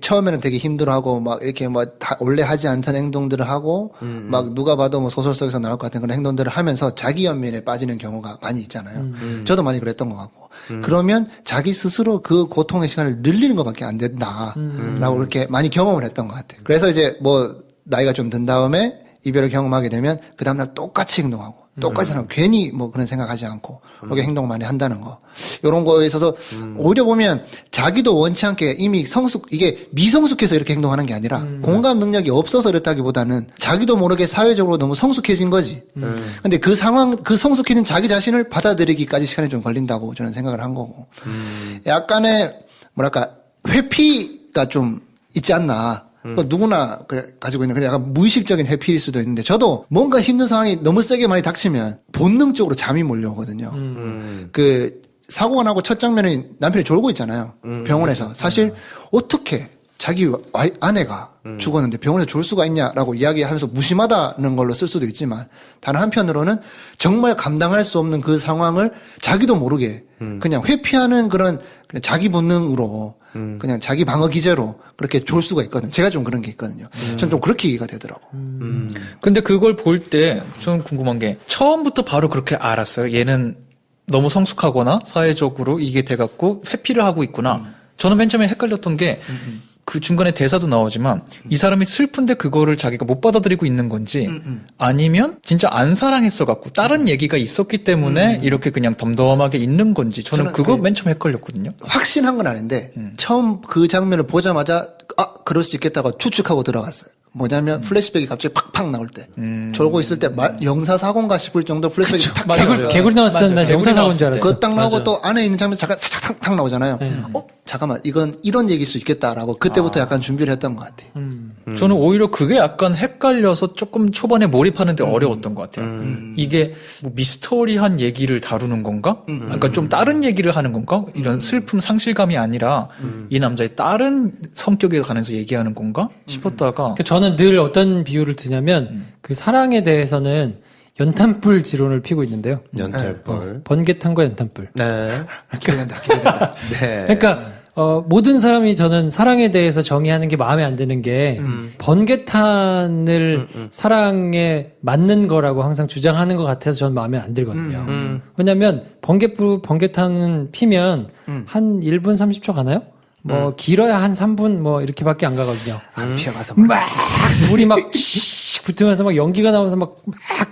처음에는 되게 힘들어하고 막 이렇게 뭐 다 원래 하지 않던 행동들을 하고 막 누가 봐도 뭐 소설 속에서 나올 것 같은 그런 행동들을 하면서 자기 연민에 빠지는 경우가 많이 있잖아요. 저도 많이 그랬던 것 같고. 그러면 자기 스스로 그 고통의 시간을 늘리는 것밖에 안 된다라고 그렇게 많이 경험을 했던 것 같아요. 그래서 이제 뭐 나이가 좀 든 다음에 이별을 경험하게 되면 그 다음날 똑같이 행동하고 똑같이 하고 괜히 뭐 그런 생각하지 않고 그렇게 행동을 많이 한다는 거. 이런 거에 있어서 오히려 보면 자기도 원치 않게 이미 이게 미성숙해서 이렇게 행동하는 게 아니라 공감 능력이 없어서 그랬다기보다는 자기도 모르게 사회적으로 너무 성숙해진 거지. 근데 그 성숙해진 자기 자신을 받아들이기까지 시간이 좀 걸린다고 저는 생각을 한 거고. 약간의 뭐랄까 회피가 좀 있지 않나. 누구나 가지고 있는 그냥 약간 무의식적인 회피일 수도 있는데 저도 뭔가 힘든 상황이 너무 세게 많이 닥치면 본능적으로 잠이 몰려오거든요. 그 사고가 나고 첫 장면에 남편이 졸고 있잖아요. 병원에서. 사실 어떻게 자기 아내가 죽었는데 병원에서 졸 수가 있냐라고 이야기하면서 무심하다는 걸로 쓸 수도 있지만 다른 한편으로는 정말 감당할 수 없는 그 상황을 자기도 모르게 그냥 회피하는 그런 자기 본능으로 그냥 자기 방어 기제로 그렇게 졸 수가 있거든요. 제가 좀 그런 게 있거든요. 전 좀 그렇게 이해가 되더라고. 근데 그걸 볼 때 좀 궁금한 게 처음부터 바로 그렇게 알았어요. 얘는 너무 성숙하거나 사회적으로 이게 돼갖고 회피를 하고 있구나. 저는 맨 처음에 헷갈렸던 게 그 중간에 대사도 나오지만 이 사람이 슬픈데 그거를 자기가 못 받아들이고 있는 건지 아니면 진짜 안 사랑했어갖고 다른 얘기가 있었기 때문에 이렇게 그냥 덤덤하게 있는 건지 저는 그거 맨 처음에 헷갈렸거든요. 확신한 건 아닌데 처음 그 장면을 보자마자 그럴 수 있겠다고 추측하고 들어갔어요. 뭐냐면 플래시백이 갑자기 팍팍 나올 때 졸고 있을 때 영사사고인가 싶을 정도 플래시백이 탁 개구리 나왔을 때 난 영사사고인 줄 알았어. 그거 딱 나오고 또 안에 있는 장면 잠깐 탁 나오잖아요. 잠깐만 이건 이런 얘기일 수 있겠다라고 그때부터 약간 준비를 했던 것 같아요. 저는 오히려 그게 약간 헷갈려서 조금 초반에 몰입하는데 어려웠던 것 같아요. 이게 뭐 미스터리한 얘기를 다루는 건가? 그러니까 좀 다른 얘기를 하는 건가? 이런 슬픔 상실감이 아니라 이 남자의 다른 성격에 관해서 얘기하는 건가? 싶었다가 저는 늘 어떤 비유를 드냐면 그 사랑에 대해서는 연탄불 지론을 피고 있는데요. 연탄불. 번개탄과 연탄불. 네. 기대된다. 네. 그러니까 모든 사람이 저는 사랑에 대해서 정의하는 게 마음에 안 드는 게 번개탄을 사랑에 맞는 거라고 항상 주장하는 것 같아서 저는 마음에 안 들거든요. 왜냐하면 번개탄은 피면 한 1분 30초 가나요? 뭐 길어야 한 3분 뭐 이렇게밖에 안 가거든요. 안 피어가서 막 물이 막 붙으면서 막 연기가 나오면서 막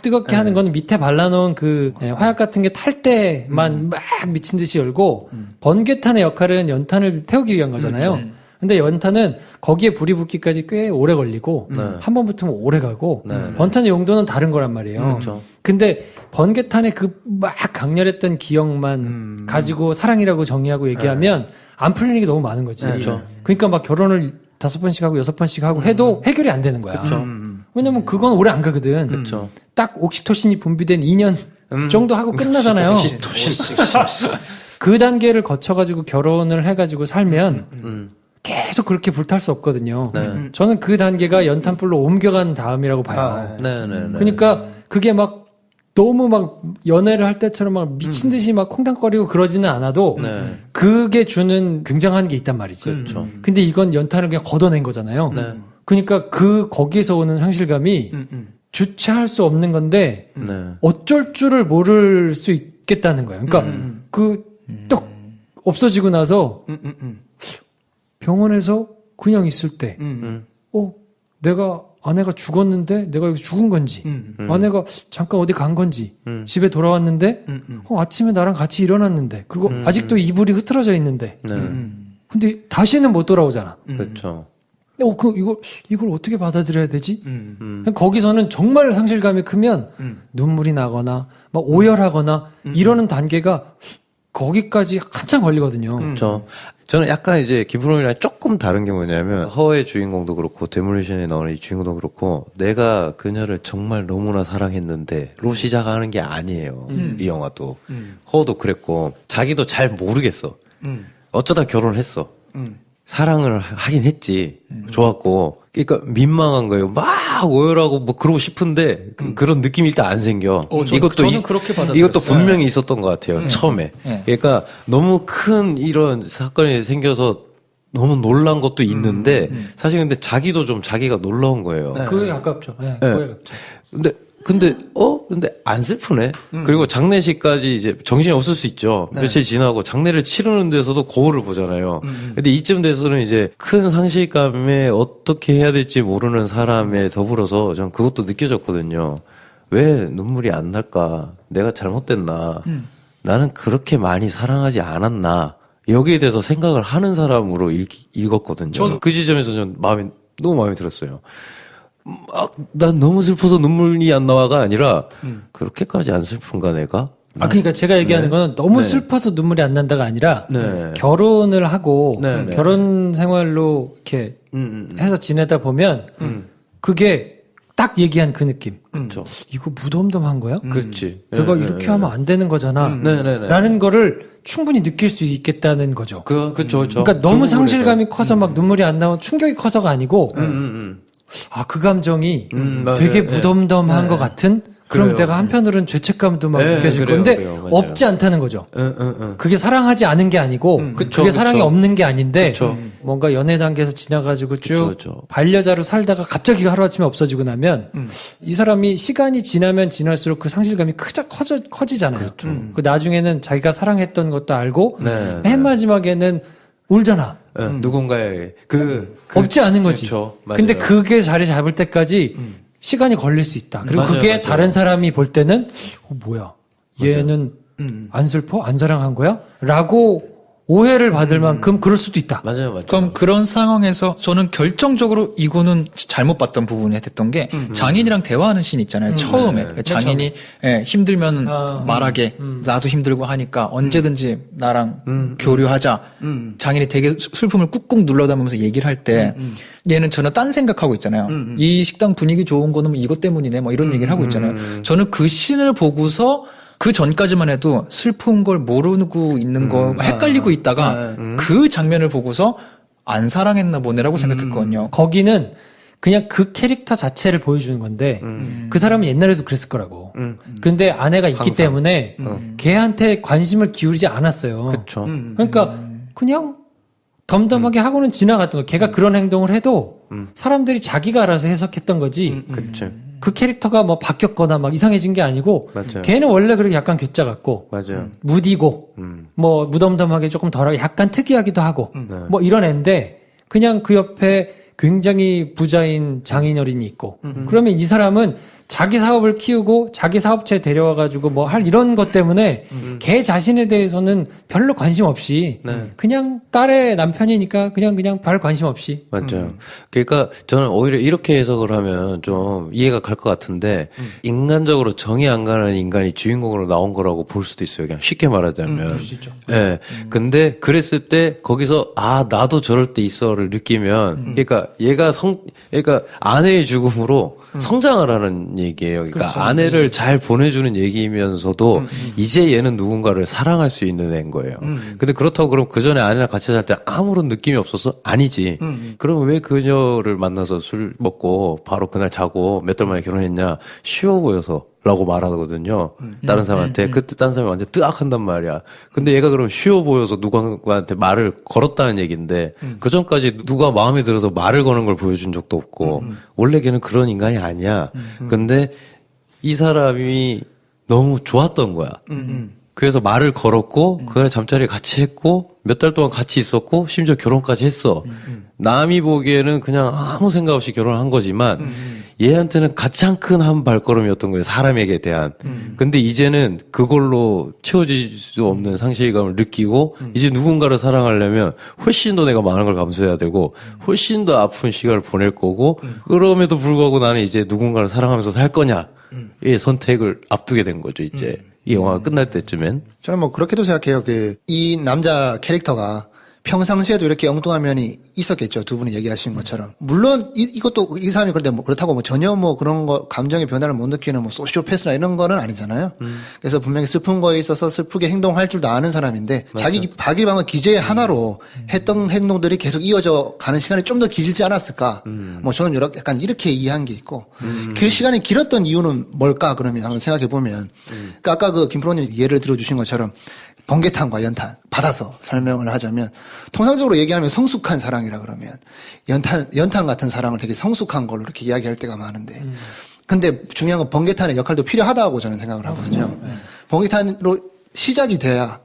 뜨겁게 하는 거는 밑에 발라놓은 그 화약 같은 게 탈 때만 막 미친 듯이 열고 번개탄의 역할은 연탄을 태우기 위한 거잖아요. 근데 연탄은 거기에 불이 붙기까지 꽤 오래 걸리고 한 번 붙으면 오래 가고 연탄의 용도는 다른 거란 말이에요. 근데 번개탄의 그 막 강렬했던 기억만 가지고 사랑이라고 정의하고 얘기하면 안 풀리는 게 너무 많은 거지. 그러니까 막 결혼을 5번씩 하고 6번씩 하고 해도 해결이 안 되는 거야. 왜냐면 그건 오래 안 가거든. 딱 옥시토신이 분비된 2년 정도 하고 끝나잖아요. 그 단계를 거쳐가지고 결혼을 해가지고 살면 계속 그렇게 불탈 수 없거든요. 저는 그 단계가 연탄불로 옮겨간 다음이라고 봐요. 그러니까 그게 막 너무 막 연애를 할 때처럼 막 미친 듯이 막 콩당거리고 그러지는 않아도 그게 주는 굉장한 게 있단 말이지. 근데 이건 연탄을 그냥 걷어낸 거잖아요. 그러니까 거기에서 오는 상실감이 주체할 수 없는 건데 어쩔 줄을 모를 수 있겠다는 거예요. 그러니까 뚝 없어지고 나서 병원에서 그냥 있을 때 내가 아내가 죽었는데 내가 여기 죽은 건지 아내가 잠깐 어디 간 건지 집에 돌아왔는데 아침에 나랑 같이 일어났는데 그리고 아직도 이불이 흐트러져 있는데 근데 다시는 못 돌아오잖아. 그렇죠. 이걸 어떻게 받아들여야 되지? 거기서는 정말 상실감이 크면 눈물이 나거나 막 오열하거나 이러는 단계가 거기까지 한참 걸리거든요. 그렇죠. 저는 약간 이제 김프롬이랑 조금 다른 게 뭐냐면 허의 주인공도 그렇고 데몰리션에 나오는 이 주인공도 그렇고 내가 그녀를 정말 너무나 사랑했는데로 시작하는 게 아니에요. 이 영화도. 허도 그랬고 자기도 잘 모르겠어. 어쩌다 결혼을 했어. 사랑을 하긴 했지. 좋았고. 그러니까 민망한 거예요. 막 오열하고 뭐 그러고 싶은데 그런 느낌이 일단 안 생겨. 저는 그렇게 받아들였어요. 이것도 분명히 있었던 것 같아요. 처음에. 그러니까 너무 큰 이런 사건이 생겨서 너무 놀란 것도 있는데 사실 근데 자기도 좀 자기가 놀라운 거예요. 그게 아깝죠. 네, 그게 아깝죠. 근데 안 슬프네. 그리고 장례식까지 이제 정신이 없을 수 있죠. 며칠 지나고 장례를 치르는 데서도 거울을 보잖아요. 근데 이쯤 돼서는 이제 큰 상실감에 어떻게 해야 될지 모르는 사람에 더불어서 전 그것도 느껴졌거든요. 왜 눈물이 안 날까? 내가 잘못됐나? 나는 그렇게 많이 사랑하지 않았나? 여기에 대해서 생각을 하는 사람으로 읽었거든요. 저는 그 지점에서 전 너무 마음에 들었어요. 난 너무 슬퍼서 눈물이 안 나와가 아니라 그렇게까지 안 슬픈가 내가? 그러니까 제가 얘기하는 거는 너무 슬퍼서 눈물이 안 난다가 아니라 결혼을 하고 결혼 생활로 이렇게 해서 지내다 보면 그게 딱 얘기한 그 느낌. 그렇죠. 이거 무덤덤한 거야? 그렇지. 내가 이렇게 하면 안 되는 거잖아. 라는 거를 충분히 느낄 수 있겠다는 거죠. 그렇죠. 그러니까 너무 상실감이 커서 막 눈물이 안 나온 충격이 커서가 아니고 그 감정이 되게 무덤덤한 것 같은 그럼 그래요. 내가 한편으로는 죄책감도 막 느껴질 그래요, 건데 그래요. 맞아요. 없지 않다는 거죠. 그게 사랑하지 않은 게 아니고 그게 사랑이 없는 게 아닌데 뭔가 연애 단계에서 지나가지고 쭉 반려자로 살다가 갑자기 하루아침에 없어지고 나면 이 사람이 시간이 지나면 지날수록 그 상실감이 커지잖아요. 그 나중에는 자기가 사랑했던 것도 알고 맨 마지막에는 울잖아. 누군가의 없지 않은 거지. 그렇죠. 근데 그게 자리 잡을 때까지 시간이 걸릴 수 있다. 그리고 그게 다른 사람이 볼 때는 뭐야? 얘는 안 슬퍼? 안 사랑한 거야? 라고 오해를 받을 만큼 그럴 수도 있다. 맞아요. 그럼 그런 상황에서 저는 결정적으로 이거는 잘못 봤던 부분이 됐던 게 장인이랑 대화하는 씬 있잖아요. 처음에 장인이 힘들면 말하게 나도 힘들고 하니까 언제든지 나랑 교류하자. 장인이 되게 슬픔을 꾹꾹 눌러 담으면서 얘기를 할 때 얘는 저는 딴 생각하고 있잖아요. 이 식당 분위기 좋은 거는 뭐 이것 때문이네 뭐 이런 얘기를 하고 있잖아요. 저는 그 씬을 보고서 그 전까지만 해도 슬픈 걸 모르고 있는 거 헷갈리고 있다가 그 장면을 보고서 안 사랑했나 보네라고 생각했거든요. 거기는 그냥 그 캐릭터 자체를 보여주는 건데 그 사람은 옛날에도 그랬을 거라고. 근데 아내가 있기 때문에 걔한테 관심을 기울이지 않았어요. 그렇죠. 그러니까 그냥 덤덤하게 하고는 지나갔던 거. 걔가 그런 행동을 해도 사람들이 자기가 알아서 해석했던 거지. 그렇죠. 그 캐릭터가 뭐 바뀌었거나 막 이상해진 게 아니고 맞아요. 걔는 원래 그렇게 약간 괴짜 같고 맞아요. 무디고 뭐 무덤덤하게 조금 덜하게 약간 특이하기도 하고 뭐 이런 애인데 그냥 그 옆에 굉장히 부자인 장인어른이 있고 그러면 이 사람은 자기 사업을 키우고 자기 사업체에 데려와가지고 뭐 할 이런 것 때문에 걔 자신에 대해서는 별로 관심 없이 그냥 딸의 남편이니까 그냥 별 관심 없이. 맞아요. 그러니까 저는 오히려 이렇게 해석을 하면 좀 이해가 갈 것 같은데 인간적으로 정이 안 가는 인간이 주인공으로 나온 거라고 볼 수도 있어요. 그냥 쉽게 말하자면. 볼 수 있죠. 예. 근데 그랬을 때 거기서 나도 저럴 때 있어를 느끼면 그러니까 그러니까 아내의 죽음으로 성장을 하는 얘기예요. 그러니까 그렇죠. 아내를 잘 보내주는 얘기면서도 이제 얘는 누군가를 사랑할 수 있는 애인 거예요. 근데 그렇다고 그럼 그 전에 아내랑 같이 살 때 아무런 느낌이 없었어? 아니지. 그럼 왜 그녀를 만나서 술 먹고 바로 그날 자고 몇 달 만에 결혼했냐? 쉬워 보여서. 라고 말하거든요. 다른 사람한테. 그때 다른 사람이 완전 뜨악한단 말이야. 근데 얘가 그럼 쉬워 보여서 누구한테 말을 걸었다는 얘기인데 그 전까지 누가 마음에 들어서 말을 거는 걸 보여준 적도 없고 원래 걔는 그런 인간이 아니야. 근데 이 사람이 너무 좋았던 거야. 그래서 말을 걸었고 그날 잠자리 같이 했고 몇 달 동안 같이 있었고 심지어 결혼까지 했어. 남이 보기에는 그냥 아무 생각 없이 결혼한 거지만 얘한테는 가장 큰 한 발걸음이었던 거예요. 사람에게 대한. 근데 이제는 그걸로 채워질 수 없는 상실감을 느끼고 이제 누군가를 사랑하려면 훨씬 더 내가 많은 걸 감수해야 되고 훨씬 더 아픈 시간을 보낼 거고 그럼에도 불구하고 나는 이제 누군가를 사랑하면서 살 거냐 의 선택을 앞두게 된 거죠. 이제 이 영화가 끝날 때쯤엔. 저는 뭐 그렇게도 생각해요. 이 남자 캐릭터가 평상시에도 이렇게 엉뚱한 면이 있었겠죠. 두 분이 얘기하신 것처럼. 물론 이것도 이 사람이 그런데 뭐 그렇다고 뭐 전혀 뭐 그런 거 감정의 변화를 못 느끼는 뭐 소시오패스나 이런 거는 아니잖아요. 그래서 분명히 슬픈 거에 있어서 슬프게 행동할 줄도 아는 사람인데 자기 자기방어 기제의 하나로 했던 행동들이 계속 이어져 가는 시간이 좀 더 길지 않았을까. 뭐 저는 약간 이렇게 이해한 게 있고 그 시간이 길었던 이유는 뭘까 그러면 한번 생각해 보면 그러니까 아까 그 김프로님 예를 들어주신 것처럼 번개탄과 연탄 받아서 설명을 하자면 통상적으로 얘기하면 성숙한 사랑이라 그러면 연탄 같은 사랑을 되게 성숙한 걸로 이렇게 이야기할 때가 많은데 근데 중요한 건 번개탄의 역할도 필요하다고 저는 생각을 하거든요. 번개탄으로 시작이 돼야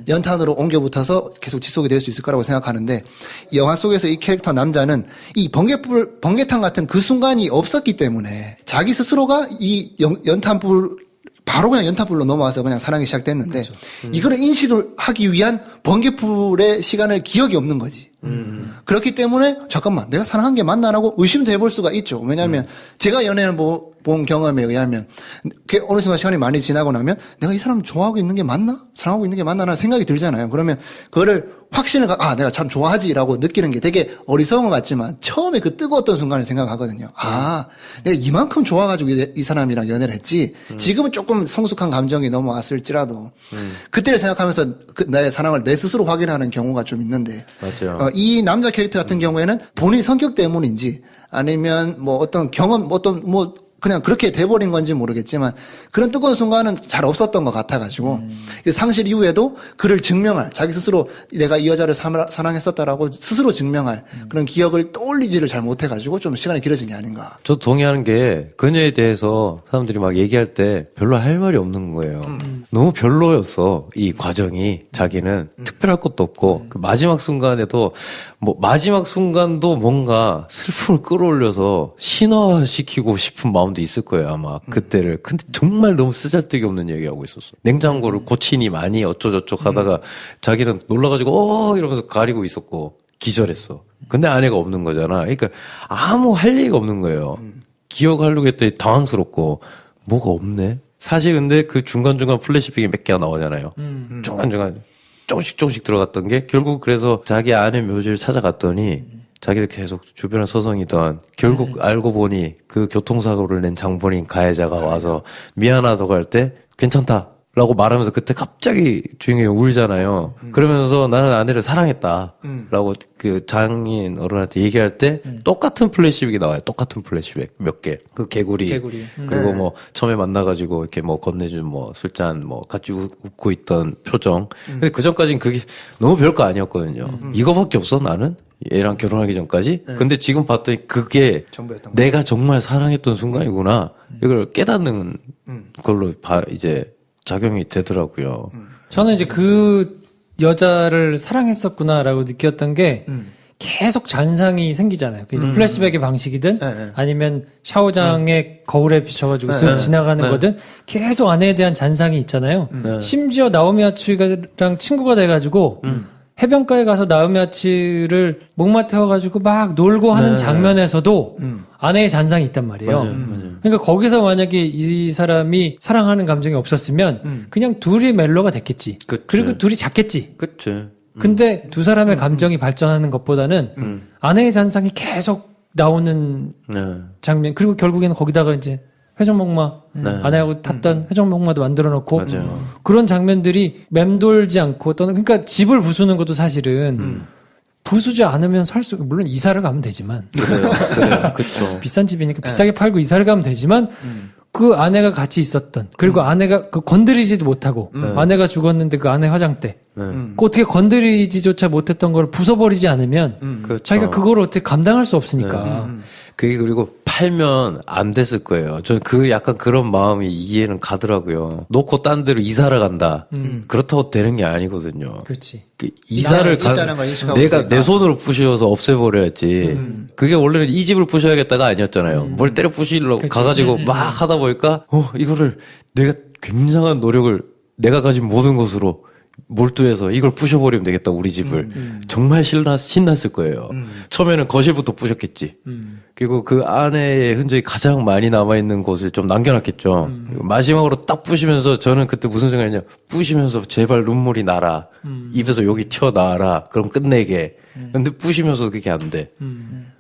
연탄으로 옮겨 붙어서 계속 지속이 될 수 있을 거라고 생각하는데 이 영화 속에서 이 캐릭터 남자는 이 번개탄 같은 그 순간이 없었기 때문에 자기 스스로가 이 연탄불 바로 그냥 연탄불로 넘어와서 그냥 사랑이 시작됐는데 이거를 인식을 하기 위한 번개불의 시간을 기억이 없는 거지. 그렇기 때문에 잠깐만 내가 사랑한 게 맞나라고 의심도 해볼 수가 있죠. 왜냐하면 제가 연애를 본 경험에 의하면 어느 순간 시간이 많이 지나고 나면 내가 이 사람 좋아하고 있는 게 맞나? 사랑하고 있는 게 맞나? 라는 생각이 들잖아요. 그러면 그거를 확신을 내가 참 좋아하지라고 느끼는 게 되게 어리석은 것 같지만 처음에 그 뜨거웠던 순간을 생각하거든요. 내가 이만큼 좋아가지고 이 사람이랑 연애를 했지. 지금은 조금 성숙한 감정이 넘어왔을지라도 그때를 생각하면서 나의 사랑을 내 스스로 확인하는 경우가 좀 있는데 맞아요. 이 남자 캐릭터 같은 경우에는 본인 성격 때문인지 아니면 뭐 어떤 경험 그냥 그렇게 돼버린 건지 모르겠지만 그런 뜨거운 순간은 잘 없었던 것 같아가지고 상실 이후에도 그를 증명할 자기 스스로 내가 이 여자를 사랑했었다라고 스스로 증명할 그런 기억을 떠올리지를 잘 못해가지고 좀 시간이 길어진 게 아닌가. 저도 동의하는 게 그녀에 대해서 사람들이 막 얘기할 때 별로 할 말이 없는 거예요. 너무 별로였어 이 과정이. 자기는 특별할 것도 없고 그 마지막 순간에도 마지막 순간도 뭔가 슬픔을 끌어올려서 신화시키고 싶은 마음도 있을 거예요 아마 그때를. 근데 정말 너무 쓰잘데기 없는 얘기하고 있었어. 냉장고를 고치니 많이 어쩌저쩌 하다가 자기는 놀라가지고 이러면서 가리고 있었고 기절했어. 근데 아내가 없는 거잖아. 그러니까 아무 할 얘기가 없는 거예요. 기억하려고 했더니 당황스럽고 뭐가 없네. 사실 근데 그 중간중간 플래시백이 몇 개가 나오잖아요. 중간중간 조금씩 들어갔던 게 결국 그래서 자기 아내 묘지를 찾아갔더니 자기를 계속 주변에 서성이던 결국 알고 보니 그 교통사고를 낸 장본인 가해자가 와서 미안하다고 할 때 괜찮다 라고 말하면서 그때 갑자기 주인공이 울잖아요. 그러면서 나는 아내를 사랑했다 라고 그 장인 어른한테 얘기할 때 똑같은 플래시백이 나와요. 똑같은 플래시백 몇 개. 그 개구리. 그리고 뭐 처음에 만나가지고 이렇게 뭐 건네준 술잔 같이 웃고 있던 표정. 근데 그 전까진 그게 너무 별거 아니었거든요. 이거밖에 없어 나는? 얘랑 결혼하기 전까지? 근데 지금 봤더니 그게 내가 정말 사랑했던 순간이구나. 이걸 깨닫는 걸로 이제 작용이 되더라고요. 저는 이제 그 여자를 사랑했었구나라고 느꼈던 게 계속 잔상이 생기잖아요. 플래시백의 방식이든 아니면 샤워장에 거울에 비춰가지고 쓱 지나가는 거든 계속 아내에 대한 잔상이 있잖아요. 심지어 나오미 아츠랑 친구가 돼가지고 해변가에 가서 나우미 아츠를 목마 태워가지고 막 놀고 하는 장면에서도 아내의 잔상이 있단 말이에요. 맞아요. 그러니까 거기서 만약에 이 사람이 사랑하는 감정이 없었으면 그냥 둘이 멜로가 됐겠지. 그치. 그리고 둘이 잤겠지. 그치. 근데 두 사람의 감정이 발전하는 것보다는 아내의 잔상이 계속 나오는 장면. 그리고 결국에는 거기다가 이제 회전목마 아내하고 탔던 회전목마도 만들어 놓고 그런 장면들이 맴돌지 않고 그러니까 집을 부수는 것도 사실은 부수지 않으면 물론 이사를 가면 되지만 그래요. 그렇죠. 비싼 집이니까 비싸게 팔고 이사를 가면 되지만 그 아내가 같이 있었던 그리고 아내가 건드리지도 못하고 아내가 죽었는데 그 아내 화장대 그 어떻게 건드리지조차 못했던 걸 부숴버리지 않으면 그렇죠. 자기가 그걸 어떻게 감당할 수 없으니까 그게 그리고 팔면 안 됐을 거예요. 저는 약간 그런 마음이 이해는 가더라고요. 놓고 딴 데로 이사를 간다. 그렇다고 되는 게 아니거든요. 그렇지. 이사를 내가 내 손으로 부셔서 없애버려야지. 그게 원래는 이 집을 부셔야겠다가 아니었잖아요. 뭘 때려 부시려고 가가지고 막 하다 보니까 이거를 내가 굉장한 노력을 내가 가진 모든 것으로 몰두해서 이걸 부셔버리면 되겠다 우리 집을 정말 신났을 거예요. 처음에는 거실부터 부셨겠지. 그리고 그 안에 흔적이 가장 많이 남아있는 곳을 좀 남겨놨겠죠. 마지막으로 딱 부시면서 저는 그때 무슨 생각이냐, 부시면서 제발 눈물이 나라, 입에서 여기 튀어나와라, 그럼 끝내게. 근데 부시면서도 그게 안 돼.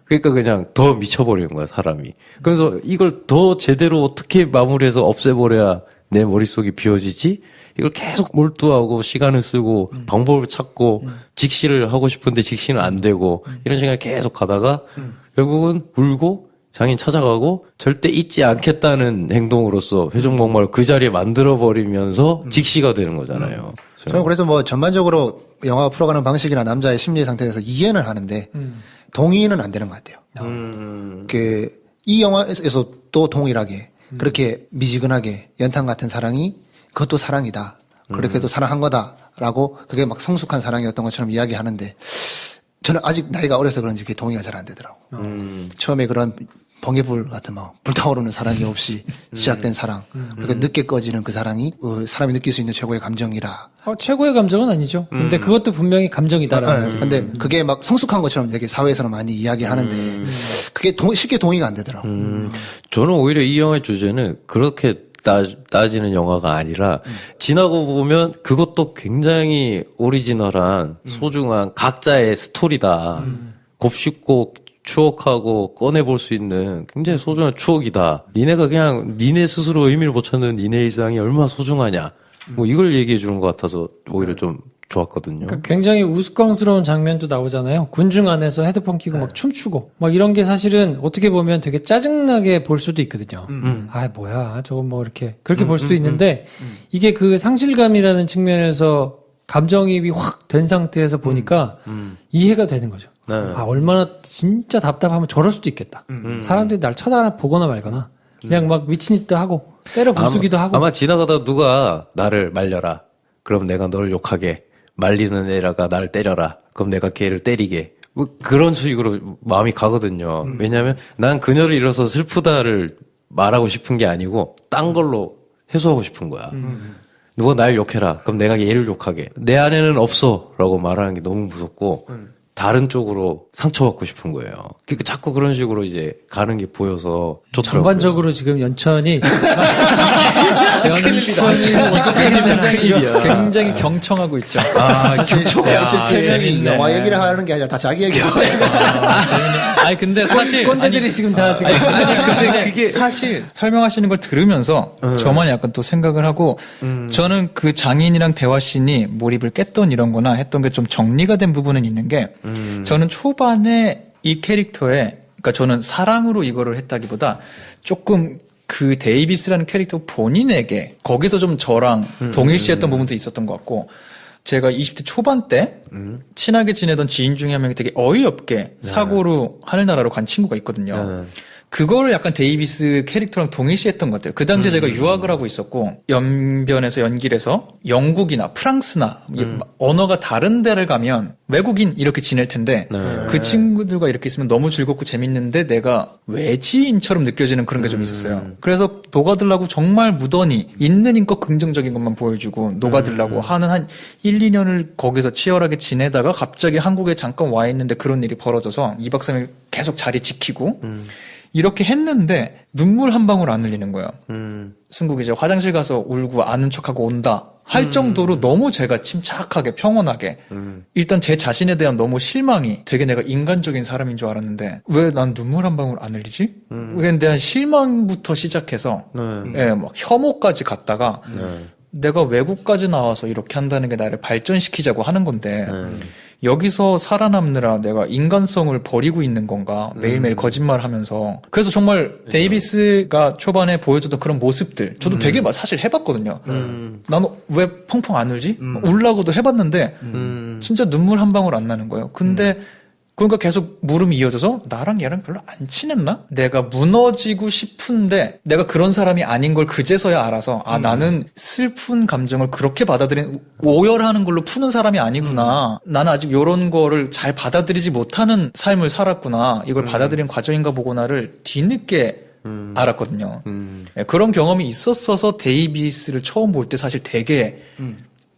그러니까 그냥 더 미쳐버리는 거야, 사람이. 그래서 이걸 더 제대로 어떻게 마무리해서 없애버려야 내 머릿속이 비워지지? 이걸 계속 몰두하고 시간을 쓰고 방법을 찾고 직시를 하고 싶은데 직시는 안 되고 이런 시간을 계속 가다가 결국은 울고 장인 찾아가고 절대 잊지 않겠다는 행동으로서 회전목마를 그 자리에 만들어버리면서 직시가 되는 거잖아요. 저는 그래서 뭐 전반적으로 영화가 풀어가는 방식이나 남자의 심리 상태에서 이해는 하는데 동의는 안 되는 것 같아요. 이 영화에서 또 동일하게 그렇게 미지근하게 연탄 같은 사랑이 그것도 사랑이다. 그렇게도 사랑한 거다라고 그게 막 성숙한 사랑이었던 것처럼 이야기하는데 저는 아직 나이가 어려서 그런지 그게 동의가 잘 안 되더라고. 처음에 그런 번개불 같은 막 불타오르는 사랑이 없이 시작된 사랑. 그러니까 늦게 꺼지는 그 사랑이 사람이 느낄 수 있는 최고의 감정이라. 최고의 감정은 아니죠. 근데 그것도 분명히 감정이다라는 거죠. 근데 그게 막 성숙한 것처럼 되게 사회에서는 많이 이야기하는데 그게 쉽게 동의가 안 되더라고. 저는 오히려 이 영화의 주제는 그렇게 따지는 영화가 아니라 지나고 보면 그것도 굉장히 오리지널한 소중한 각자의 스토리다. 곱씹고 추억하고 꺼내볼 수 있는 굉장히 소중한 추억이다. 니네가 그냥 니네 스스로 의미를 못 찾는 니네 일상이 얼마나 소중하냐. 뭐 이걸 얘기해 주는 것 같아서 오히려 좀 좋았거든요. 그러니까 굉장히 우스꽝스러운 장면도 나오잖아요. 군중 안에서 헤드폰 끼고 막 춤추고 막 이런 게 사실은 어떻게 보면 되게 짜증나게 볼 수도 있거든요. 아 뭐야 저건 뭐 이렇게 그렇게 볼 수도 있는데 이게 그 상실감이라는 측면에서 감정이입이 확 된 상태에서 보니까 이해가 되는 거죠. 네. 아 얼마나 진짜 답답하면 저럴 수도 있겠다. 사람들이 날 쳐다보거나 말거나 그냥 막 미친 짓도 하고 때려 부수기도 하고 아마 지나가다 누가 나를 말려라. 그럼 내가 널 욕하게. 말리는 애라가 나를 때려라. 그럼 내가 걔를 때리게. 뭐 그런 식으로 마음이 가거든요. 왜냐하면 난 그녀를 잃어서 슬프다를 말하고 싶은 게 아니고 딴 걸로 해소하고 싶은 거야. 누가 날 욕해라. 그럼 내가 얘를 욕하게. 내 안에는 없어. 라고 말하는 게 너무 무섭고 다른 쪽으로 상처받고 싶은 거예요. 그러니까 자꾸 그런 식으로 이제 가는 게 보여서 좋더라고요. 전반적으로 지금 연천이 굉장히 경청하고 있죠. 세 명이 영화 얘기를 하는 게 아니라 다 자기 얘기하고. 아니 근데 사실 꼰대들이 지금 다 지금 근데 그게 사실 설명하시는 걸 들으면서 저만 약간 또 생각을 하고 저는 그 장인이랑 대화씬이 몰입을 깼던 이런 거나 했던 게 좀 정리가 된 부분은 있는 게 저는 초반에 이 캐릭터에 그러니까 저는 사랑으로 이거를 했다기보다 조금 그 데이비스라는 캐릭터 본인에게 거기서 좀 저랑 동일시했던 부분도 있었던 것 같고 제가 20대 초반 때 친하게 지내던 지인 중에 한 명이 되게 어이없게 사고로 하늘나라로 간 친구가 있거든요. 그거를 약간 데이비스 캐릭터랑 동일시했던 것 같아요. 그 당시에 제가 유학을 하고 있었고 연변에서 연길에서 영국이나 프랑스나 언어가 다른 데를 가면 외국인 이렇게 지낼 텐데 그 친구들과 이렇게 있으면 너무 즐겁고 재밌는데 내가 외지인처럼 느껴지는 그런 게 좀 있었어요. 그래서 녹아들라고 정말 무던히 있는 힘껏 긍정적인 것만 보여주고 녹아들라고 하는 한 1, 2년을 거기서 치열하게 지내다가 갑자기 한국에 잠깐 와 있는데 그런 일이 벌어져서 2박 3일 계속 자리 지키고 이렇게 했는데 눈물 한 방울 안 흘리는 거예요. 승국이 이제 화장실 가서 울고 아는 척하고 온다 할 정도로 너무 제가 침착하게 평온하게 일단 제 자신에 대한 너무 실망이 되게 내가 인간적인 사람인 줄 알았는데 왜 난 눈물 한 방울 안 흘리지? 그에 대한 실망부터 시작해서 예, 막 혐오까지 갔다가 내가 외국까지 나와서 이렇게 한다는 게 나를 발전시키자고 하는 건데 여기서 살아남느라 내가 인간성을 버리고 있는 건가 매일매일 거짓말을 하면서 그래서 정말 데이비스가 초반에 보여줬던 그런 모습들 저도 되게 사실 해봤거든요. 나는 왜 펑펑 안 울지? 울라고도 해봤는데 진짜 눈물 한 방울 안 나는 거예요. 근데 그러니까 계속 물음이 이어져서 나랑 얘랑 별로 안 친했나? 내가 무너지고 싶은데 내가 그런 사람이 아닌 걸 그제서야 알아서 아 나는 슬픈 감정을 그렇게 받아들이는 오열하는 걸로 푸는 사람이 아니구나. 나는 아직 이런 거를 잘 받아들이지 못하는 삶을 살았구나. 이걸 받아들이는 과정인가 보구나를 뒤늦게 알았거든요. 예, 그런 경험이 있었어서 데이비스를 처음 볼 때 사실 되게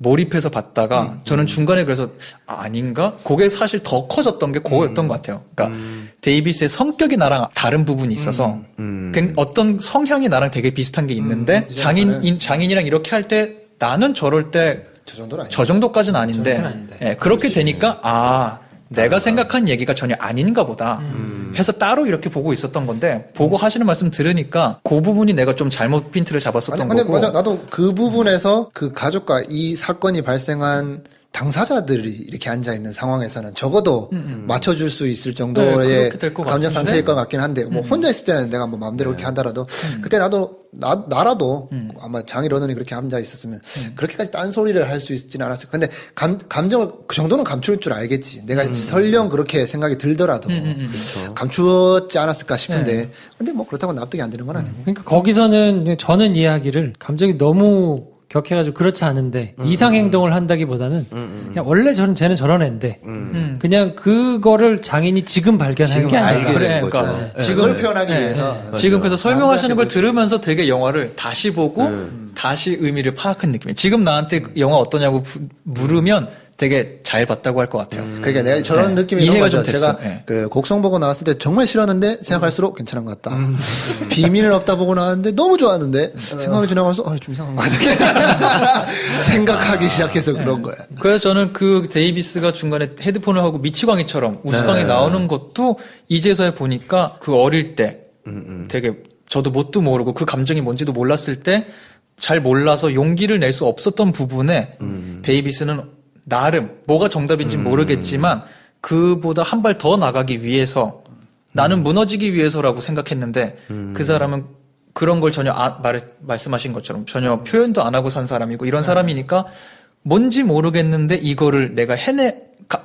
몰입해서 봤다가 저는 중간에 그래서 아닌가? 그게 사실 더 커졌던 게 그거였던 것 같아요. 그러니까 데이비스의 성격이 나랑 다른 부분이 있어서 어떤 성향이 나랑 되게 비슷한 게 있는데 장인이랑 이렇게 할 때 나는 저럴 때 저 정도까지는 아닌데 예, 그렇게 되니까 내가 생각한 얘기가 전혀 아닌가 보다 해서 따로 이렇게 보고 있었던 건데 보고 하시는 말씀 들으니까 그 부분이 내가 좀 잘못 핀트를 잡았었던 근데 거고. 맞아. 나도 그 부분에서 그 가족과 이 사건이 발생한 당사자들이 이렇게 앉아있는 상황에서는 적어도 맞춰줄 수 있을 정도의 그렇게 될것 감정 같은데? 상태일 것 같긴 한데, 뭐, 혼자 있을 때는 내가 뭐 마음대로 그렇게 한다라도, 그때 나라도 아마 장인어른이 그렇게 앉아 있었으면, 그렇게까지 딴소리를 할 수 있지는 않았을 거야. 근데 감정을 그 정도는 감출 줄 알겠지. 내가 설령 그렇게 생각이 들더라도, 감추었지 않았을까 싶은데, 근데 뭐 그렇다고 납득이 안 되는 건 아니고. 그러니까 거기서는 저는 이야기를 감정이 너무 격해가지고 그렇지 않은데 이상 행동을 한다기보다는 그냥 원래 쟤는 저런 애인데 그냥 그거를 장인이 지금 발견한 게 아니라 그러니까 지금 그걸 표현하기 위해서 지금 그래서 설명하시는 걸 들으면서 되게 영화를 다시 보고 다시 의미를 파악한 느낌이에요. 지금 나한테 영화 어떠냐고 물으면 되게 잘 봤다고 할 것 같아요. 그러니까 내가 저런 느낌이 이해가 너무 좀 맞아. 됐어. 제가 그 곡성 보고 나왔을 때 정말 싫었는데 생각할수록 괜찮은 것 같다. 비밀은 없다 보고 나왔는데 너무 좋았는데 생각이 지나가면서 좀 이상한 것 같아. 생각하기 시작해서 그런 거야. 그래서 저는 그 데이비스가 중간에 헤드폰을 하고 미치광이처럼 우스광이 나오는 것도 이제서야 보니까 그 어릴 때 되게 저도 뭣도 모르고 그 감정이 뭔지도 몰랐을 때 잘 몰라서 용기를 낼 수 없었던 부분에 데이비스는 나름 뭐가 정답인지 모르겠지만 그보다 한 발 더 나가기 위해서 나는 무너지기 위해서라고 생각했는데 그 사람은 그런 걸 전혀 말씀하신 것처럼 전혀 표현도 안 하고 산 사람이고 이런 사람이니까 뭔지 모르겠는데 이거를 내가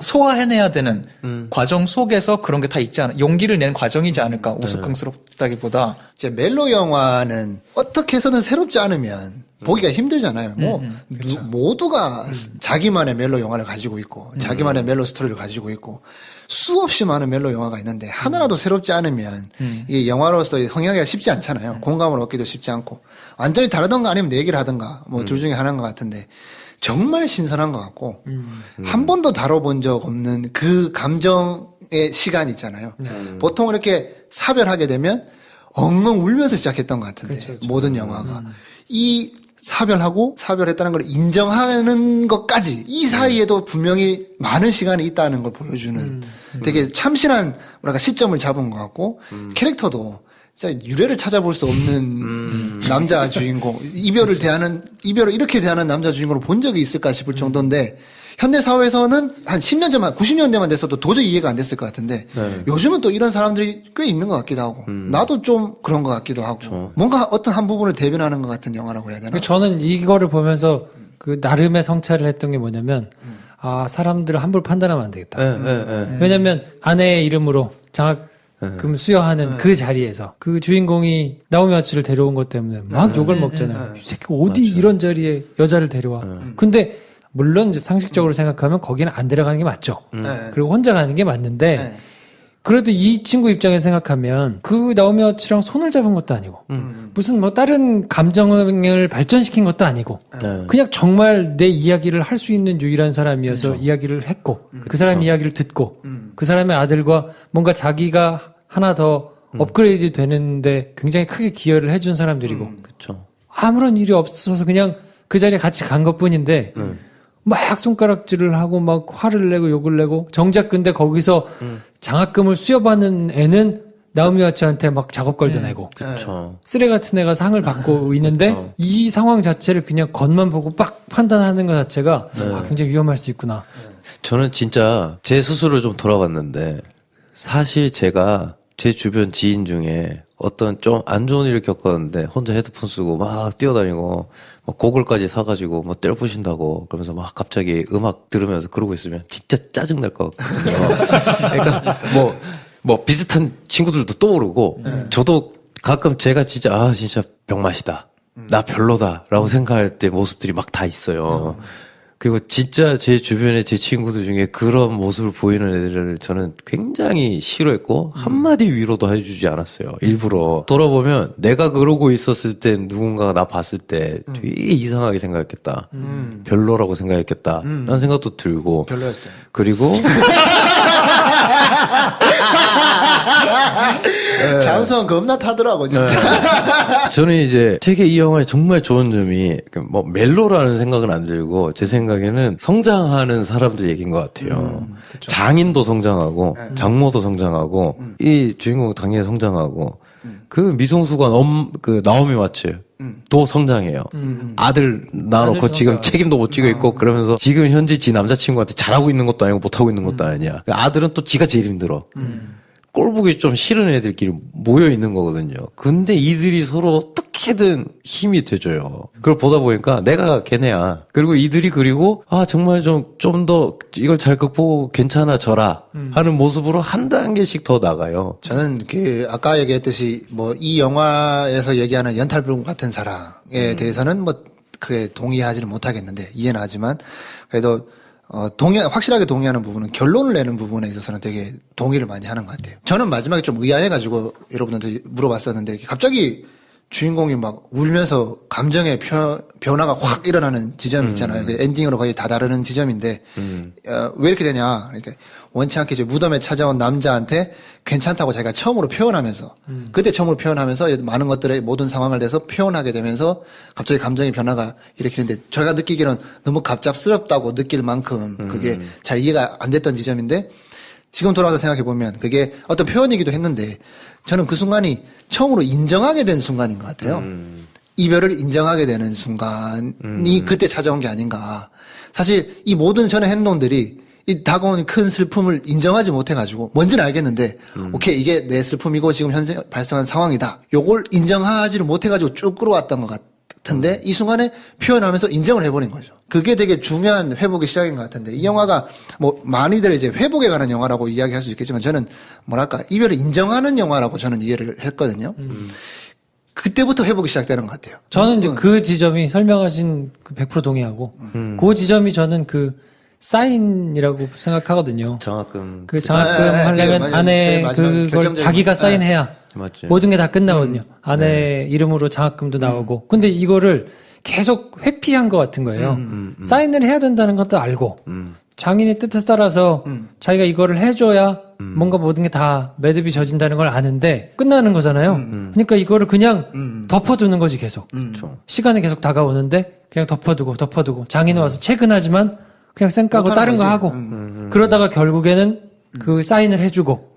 소화해내야 되는 과정 속에서 그런 게 다 있지 않아 용기를 내는 과정이지 않을까 우스꽝스럽다기보다 이제 멜로 영화는 어떻게 해서든 새롭지 않으면 보기가 힘들잖아요. 모두가 자기만의 멜로 영화를 가지고 있고, 자기만의 멜로 스토리를 가지고 있고, 수없이 많은 멜로 영화가 있는데, 하나라도 새롭지 않으면, 이게 영화로서 성향하기가 쉽지 않잖아요. 공감을 얻기도 쉽지 않고, 완전히 다르던가 아니면 내 얘기를 하던가, 뭐 둘 중에 하나인 것 같은데, 정말 신선한 것 같고, 한 번도 다뤄본 적 없는 그 감정의 시간 있잖아요. 보통 이렇게 사별하게 되면, 엉엉 울면서 시작했던 것 같은데, 그렇죠. 모든 영화가. 이 사별했다는 걸 인정하는 것까지 이 사이에도 분명히 많은 시간이 있다는 걸 보여주는 되게 참신한 뭐랄까 시점을 잡은 것 같고 캐릭터도 진짜 유래를 찾아볼 수 없는 남자 주인공 이별을 이렇게 대하는 남자 주인공을 본 적이 있을까 싶을 정도인데 현대 사회에서는 한 10년 전만 90년대만 됐어도 도저히 이해가 안 됐을 것 같은데 요즘은 또 이런 사람들이 꽤 있는 것 같기도 하고 나도 좀 그런 것 같기도 하고 뭔가 어떤 한 부분을 대변하는 것 같은 영화라고 해야 되나? 저는 이거를 보면서 그 나름의 성찰을 했던 게 뭐냐면 사람들을 함부로 판단하면 안 되겠다. 왜냐면 아내의 이름으로 장학금 수여하는 그 자리에서 그 주인공이 나오미 와츠를 데려온 것 때문에 막 욕을 먹잖아요. 이 새끼 어디 이런 자리에 여자를 데려와. 근데 물론 이제 상식적으로 생각하면 거기는 안 들어가는 게 맞죠. 그리고 혼자 가는 게 맞는데 그래도 이 친구 입장에서 생각하면 그 나오미 와츠랑 손을 잡은 것도 아니고 무슨 뭐 다른 감정을 발전시킨 것도 아니고 그냥 정말 내 이야기를 할 수 있는 유일한 사람이어서 이야기를 했고 그 사람 이야기를 듣고 그 사람의 아들과 뭔가 자기가 하나 더 업그레이드 되는데 굉장히 크게 기여를 해준 사람들이고 아무런 일이 없어서 그냥 그 자리에 같이 간 것뿐인데 막 손가락질을 하고 막 화를 내고 욕을 내고 정작 근데 거기서 장학금을 수여받는 애는 나오미 와츠한테 막 작업 걸도 내고 쓰레 같은 애가 상을 받고 있는데 이 상황 자체를 그냥 겉만 보고 빡 판단하는 것 자체가 굉장히 위험할 수 있구나. 저는 진짜 제 스스로 좀 돌아봤는데 사실 제가 제 주변 지인 중에 어떤 좀 안 좋은 일을 겪었는데 혼자 헤드폰 쓰고 막 뛰어다니고 막 고글까지 사가지고 막 때려 부신다고 그러면서 막 갑자기 음악 들으면서 그러고 있으면 진짜 짜증날 것 같거든요. 그러니까 뭐 비슷한 친구들도 떠오르고 저도 가끔 제가 진짜 진짜 병맛이다. 나 별로다라고 생각할 때 모습들이 막 다 있어요. 그리고 진짜 제 주변에 제 친구들 중에 그런 모습을 보이는 애들을 저는 굉장히 싫어했고 한마디 위로도 해주지 않았어요. 일부러. 돌아보면 내가 그러고 있었을 때 누군가가 나 봤을 때 되게 이상하게 생각했겠다. 별로라고 생각했겠다. 라는 생각도 들고. 별로였어요. 그리고 자연스러운 겁나 타더라고 진짜. 저는 이제 되게 이 영화의 정말 좋은 점이 뭐 멜로라는 생각은 안 들고 제 생각에는 성장하는 사람들 얘기인 것 같아요. 장인도 성장하고 장모도 성장하고 이 주인공 당연히 성장하고 그 미성수관 그 나오미 와츠 도 성장해요. 아들 낳아놓고 지금 책임도 못 지고 있고 그러면서 지금 현재 지 남자친구한테 잘하고 있는 것도 아니고 못하고 있는 것도 아니야. 아들은 또 지가 제일 힘들어. 꼴 보기 좀 싫은 애들끼리 모여 있는 거거든요. 근데 이들이 서로 어떻게든 힘이 돼줘요. 그걸 보다 보니까 내가 걔네야. 그리고 이들이 그리고 정말 좀 더 이걸 잘 극복하고 괜찮아져라 하는 모습으로 한 단계씩 더 나가요. 저는 그 아까 얘기했듯이 뭐 이 영화에서 얘기하는 연탈불금 같은 사랑에 대해서는 뭐 그게 동의하지는 못하겠는데 이해는 하지만 그래도 확실하게 동의하는 부분은 결론을 내는 부분에 있어서는 되게 동의를 많이 하는 것 같아요. 저는 마지막에 좀 의아해가지고 여러분한테 물어봤었는데 갑자기 주인공이 막 울면서 감정의 변화가 확 일어나는 지점이 있잖아요. 그 엔딩으로 거의 다 다르는 지점인데 왜 이렇게 되냐? 그러니까 원치 않게 이제 무덤에 찾아온 남자한테 괜찮다고 자기가 처음으로 표현하면서 그때 처음으로 표현하면서 많은 것들의 모든 상황을 대해서 표현하게 되면서 갑자기 감정의 변화가 일으키는데 저희가 느끼기는 너무 갑작스럽다고 느낄 만큼 그게 잘 이해가 안 됐던 지점인데 지금 돌아와서 생각해 보면 그게 어떤 표현이기도 했는데 저는 그 순간이 처음으로 인정하게 된 순간인 것 같아요. 이별을 인정하게 되는 순간이 그때 찾아온 게 아닌가. 사실 이 모든 전의 행동들이 이 다가오는 큰 슬픔을 인정하지 못해가지고 뭔지는 알겠는데 오케이 이게 내 슬픔이고 지금 현재 발생한 상황이다. 요걸 인정하지를 못해가지고 쭉 끌어왔던 것 같은데 이 순간에 표현하면서 인정을 해버린 거죠. 그게 되게 중요한 회복의 시작인 것 같은데 이 영화가 뭐 많이들 이제 회복에 관한 영화라고 이야기할 수 있겠지만 저는 뭐랄까 이별을 인정하는 영화라고 저는 이해를 했거든요. 그때부터 회복이 시작되는 것 같아요. 저는 이제 그 지점이 설명하신 100% 동의하고 그 지점이 저는 그 사인이라고 생각하거든요. 장학금. 그 장학금 하려면 아내 그걸 자기가 사인해야 맞죠. 모든 게 다 끝나거든요. 아내 이름으로 장학금도 나오고. 근데 이거를 계속 회피한 것 같은 거예요. 사인을 해야 된다는 것도 알고 장인의 뜻에 따라서 자기가 이거를 해줘야 뭔가 모든 게 다 매듭이 져진다는 걸 아는데 끝나는 거잖아요. 그러니까 이거를 그냥 덮어두는 거지 계속. 시간이 계속 다가오는데 그냥 덮어두고 장인은 와서 퇴근하지만 그냥 쌩까고 다른 거 하고 그러다가 결국에는 그 사인을 해주고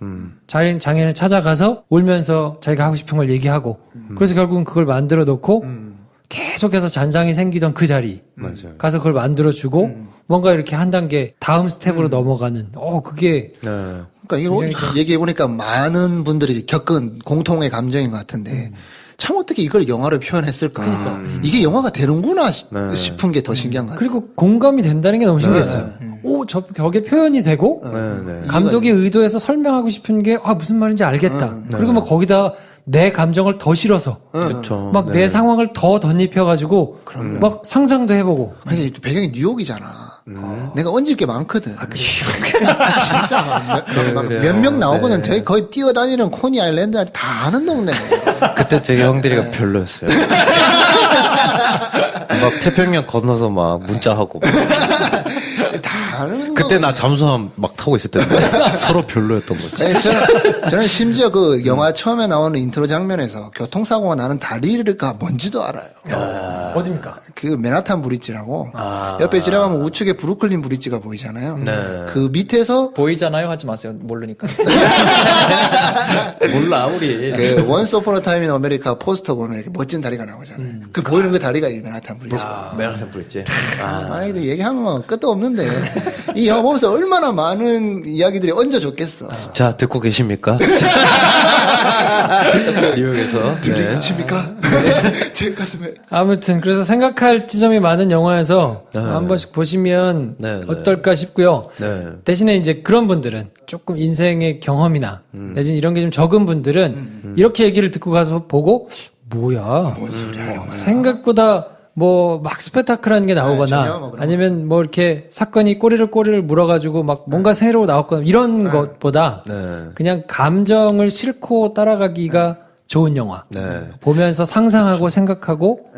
장인을 찾아가서 울면서 자기가 하고 싶은 걸 얘기하고 그래서 결국은 그걸 만들어 놓고 계속해서 잔상이 생기던 그 자리 가서 그걸 만들어주고 뭔가 이렇게 한 단계 다음 스텝으로 넘어가는 그게 그러니까 이거 얘기해보니까 많은 분들이 겪은 공통의 감정인 것 같은데 참 어떻게 이걸 영화로 표현했을까. 그러니까. 이게 영화가 되는구나 싶은 게 더 신기한 것 같아요. 그리고 공감이 된다는 게 너무 신기했어요. 저게 표현이 되고 감독이 의도해서 설명하고 싶은 게 무슨 말인지 알겠다. 그리고 막 거기다 내 감정을 더 실어서 막 내 상황을 더 덧입혀가지고 막 상상도 해보고. 아니 배경이 뉴욕이잖아. 내가 얹을 게 많거든. 진짜 몇 명 나오고는 저희 거의 뛰어다니는 코니 아일랜드 다 아는 동네. 그때 되게 형들이가 별로였어요. 막 태평양 건너서 막 문자하고. 다 아는 그때 나 잠수함 막 타고 있을 때 서로 별로였던 거지. 네, 저는 심지어 그 영화 처음에 나오는 인트로 장면에서 교통사고가 나는 다리가 뭔지도 알아요. 어디입니까? 그 맨하탄 브릿지라고 옆에 지나가면 우측에 브루클린 브릿지가 보이잖아요. 그 밑에서 보이잖아요 하지 마세요. 모르니까. 몰라 우리. 그 원스 오폰 어 타임 인 아메리카 포스터 보면 이렇게 멋진 다리가 나오잖아요. 그 보이는 그 다리가 이 맨하탄 브릿지. 맨하탄 브릿지. 만약에 얘기하면 뭐 끝도 없는데 이 영화 보면서 얼마나 많은 이야기들이 얹어줬겠어. 자 듣고 계십니까? 뉴욕에서 들리십니까? 제 가슴에. 아무튼 그래서 생각할 지점이 많은 영화에서 한 번씩 보시면 어떨까 싶고요. 대신에 이제 그런 분들은 조금 인생의 경험이나 내지는 이런 게 좀 적은 분들은 이렇게 얘기를 듣고 가서 보고 뭐야? 뭔 소리야? 생각보다 뭐 막 스펙타클한 게 전혀 나오거나 뭐 그런 아니면 뭐 이렇게 사건이 꼬리를 물어가지고 막 뭔가 새로 나왔거나 이런 것보다 그냥 감정을 싣고 따라가기가 좋은 영화. 보면서 상상하고 생각하고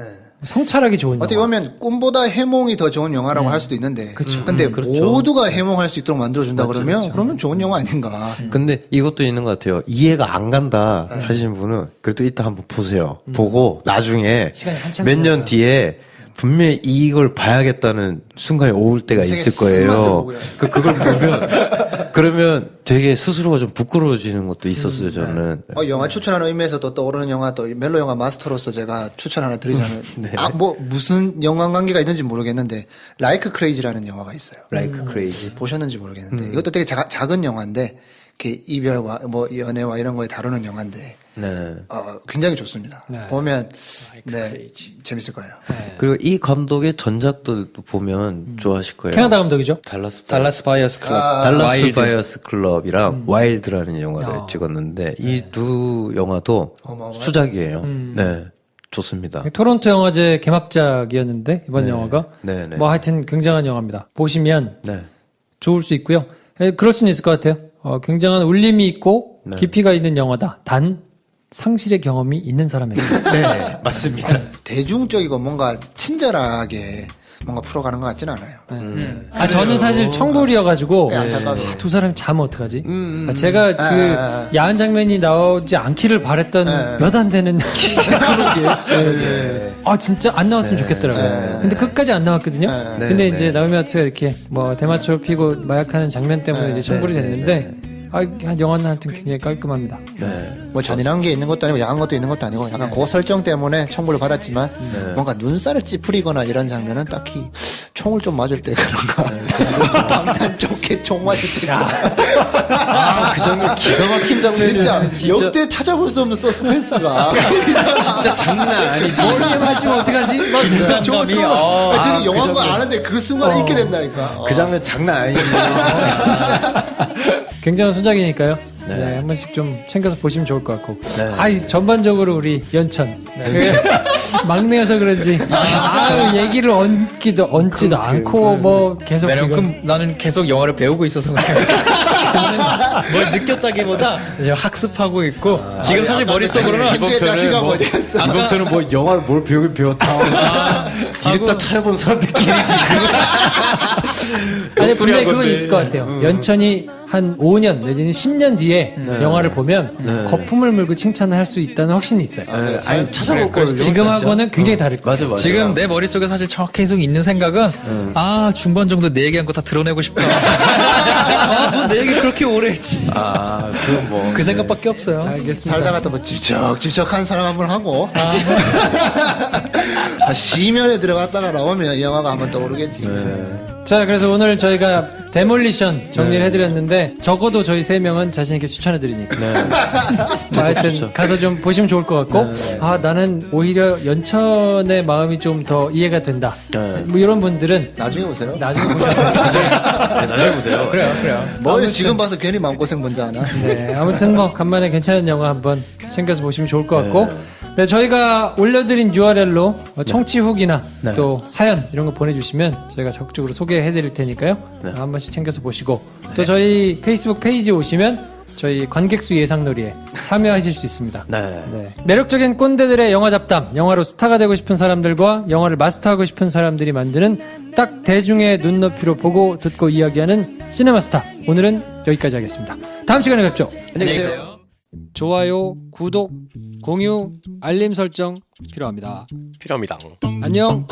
성찰하기 좋은 어떻게 영화. 보면 꿈보다 해몽이 더 좋은 영화라고 할 수도 있는데, 근데 모두가 해몽할 수 있도록 만들어준다 그러면 그러면 좋은 영화 아닌가. 근데 이것도 있는 것 같아요. 이해가 안 간다 하시는 분은 그래도 이따 한번 보세요. 보고 나중에 시간이 한참 몇 년 지나서. 뒤에 분명히 이걸 봐야겠다는 순간이 올 때가 있을 거예요. 그걸 보면 그러면 되게 스스로가 좀 부끄러워지는 것도 있었어요. 저는. 영화 추천하는 의미에서도 떠오르는 영화 또 멜로 영화 마스터로서 제가 추천 하나 드리자면 뭐 무슨 연관 관계가 있는지 모르겠는데 라이크 크레이지라는 영화가 있어요. 라이크 크레이지 보셨는지 모르겠는데 이것도 되게 작은 영화인데 이렇게 이별과 뭐 연애와 이런 거에 다루는 영화인데 굉장히 좋습니다. 보면 재밌을 거예요. 그리고 이 감독의 전작들도 보면 좋아하실 거예요. 캐나다 감독이죠? 달라스 바이어스 클럽, 달라스 바이어스 클럽이랑 와일드라는 영화를 찍었는데 이 두 영화도 수작이에요. 네, 좋습니다. 토론토 영화제 개막작이었는데 이번 영화가 뭐 하여튼 굉장한 영화입니다. 보시면 좋을 수 있고요. 그럴 수는 있을 것 같아요. 굉장한 울림이 있고 깊이가 있는 영화다. 단 상실의 경험이 있는 사람에게. 네, 맞습니다. 대중적이고 뭔가 친절하게 뭔가 풀어가는 것 같지는 않아요. 저는 사실 청불이어가지고 두 사람이 자면 어떡하지? 제가 그 야한 장면이 나오지 않기를 바랬던 몇 안 되는 그러게. 진짜 안 나왔으면 좋겠더라고요. 근데 끝까지 안 나왔거든요. 근데 이제 나오미 와츠가 이렇게 뭐 대마초 피고 마약하는 장면 때문에 이제 청불이 됐는데 영화는 하여튼 굉장히 깔끔합니다. 뭐 잔인한 게 있는 것도 아니고 야한 것도 있는 것도 아니고 약간 그 설정 때문에 청구를 받았지만 뭔가 눈살을 찌푸리거나 이런 장면은 딱히 총을 좀 맞을 때 그런가 방탄 좋게 총 맞을 때 그 장면 기가 막힌 장면이에요. 진짜 역대 찾아볼 수 없는 서스펜스가 진짜 장난 아니지. 머리에 맞으면 어떡하지? 진짜 좋았어. 저는 영화인 거 아는데 그 순간에 잊게 된다니까. 그 장면 장난 아니지. 굉장한 수작이니까요. 한 번씩 좀 챙겨서 보시면 좋을 것 같고. 전반적으로 우리 연천. 막내여서 그런지 얘기를 얹지도 않고 뭐 계속 그럼 나는 계속 영화를 배우고 있어서 그래요. 뭘 느꼈다기보다 이제 학습하고 있고 지금 사실 머릿속으로는 자신감 어디 갔어? 이번편은 뭐 영화를 뭘 배우긴 배웠다. 디렉터 찾아본 사람들끼리 지금. 아니 분명히 그건 있을 것 같아요. 연천이 한 5년 내지는 10년 뒤에 영화를 보면 거품을 물고 칭찬을 할 수 있다는 확신이 있어요. 아니 찾아볼 거예요. 지금하고는 굉장히 다를 거예요. 맞아. 지금 내 머릿속에 사실 계속 있는 생각은 중반 정도 내 얘기한 거 다 드러내고 싶다. 뭐 내 얘기 그렇게 오래 했지. 그럼 뭐 그 생각밖에 없어요. 알겠습니다. 살다가 또 뭐 지적한 사람 한 번 하고 시면에 들어갔다가 나오면 이 영화가 한번 떠오르겠지. 자, 그래서 오늘 저희가 데몰리션 정리를 해드렸는데 적어도 저희 3명은 자신있게 추천해드리니까 하여튼 가서 좀 보시면 좋을 것 같고 나는 오히려 연천의 마음이 좀 더 이해가 된다 뭐 이런 분들은 나중에 보세요. 나중에 보셔도 나중에 보세요. 그래요. 뭐 지금 봐서 괜히 마음고생 뭔지 아나. 아무튼 뭐 간만에 괜찮은 영화 한번 챙겨서 보시면 좋을 것 같고 저희가 올려드린 URL로 청취 후기나 또 사연 이런 거 보내주시면 저희가 적극적으로 소개해드릴 테니까요. 한 번씩 챙겨서 보시고 또 저희 페이스북 페이지에 오시면 저희 관객수 예상놀이에 참여하실 수 있습니다. 매력적인 꼰대들의 영화 잡담, 영화로 스타가 되고 싶은 사람들과 영화를 마스터하고 싶은 사람들이 만드는 딱 대중의 눈높이로 보고 듣고 이야기하는 시네마스타. 오늘은 여기까지 하겠습니다. 다음 시간에 뵙죠. 안녕히 계세요. 좋아요, 구독, 공유, 알림 설정 필요합니다. 안녕.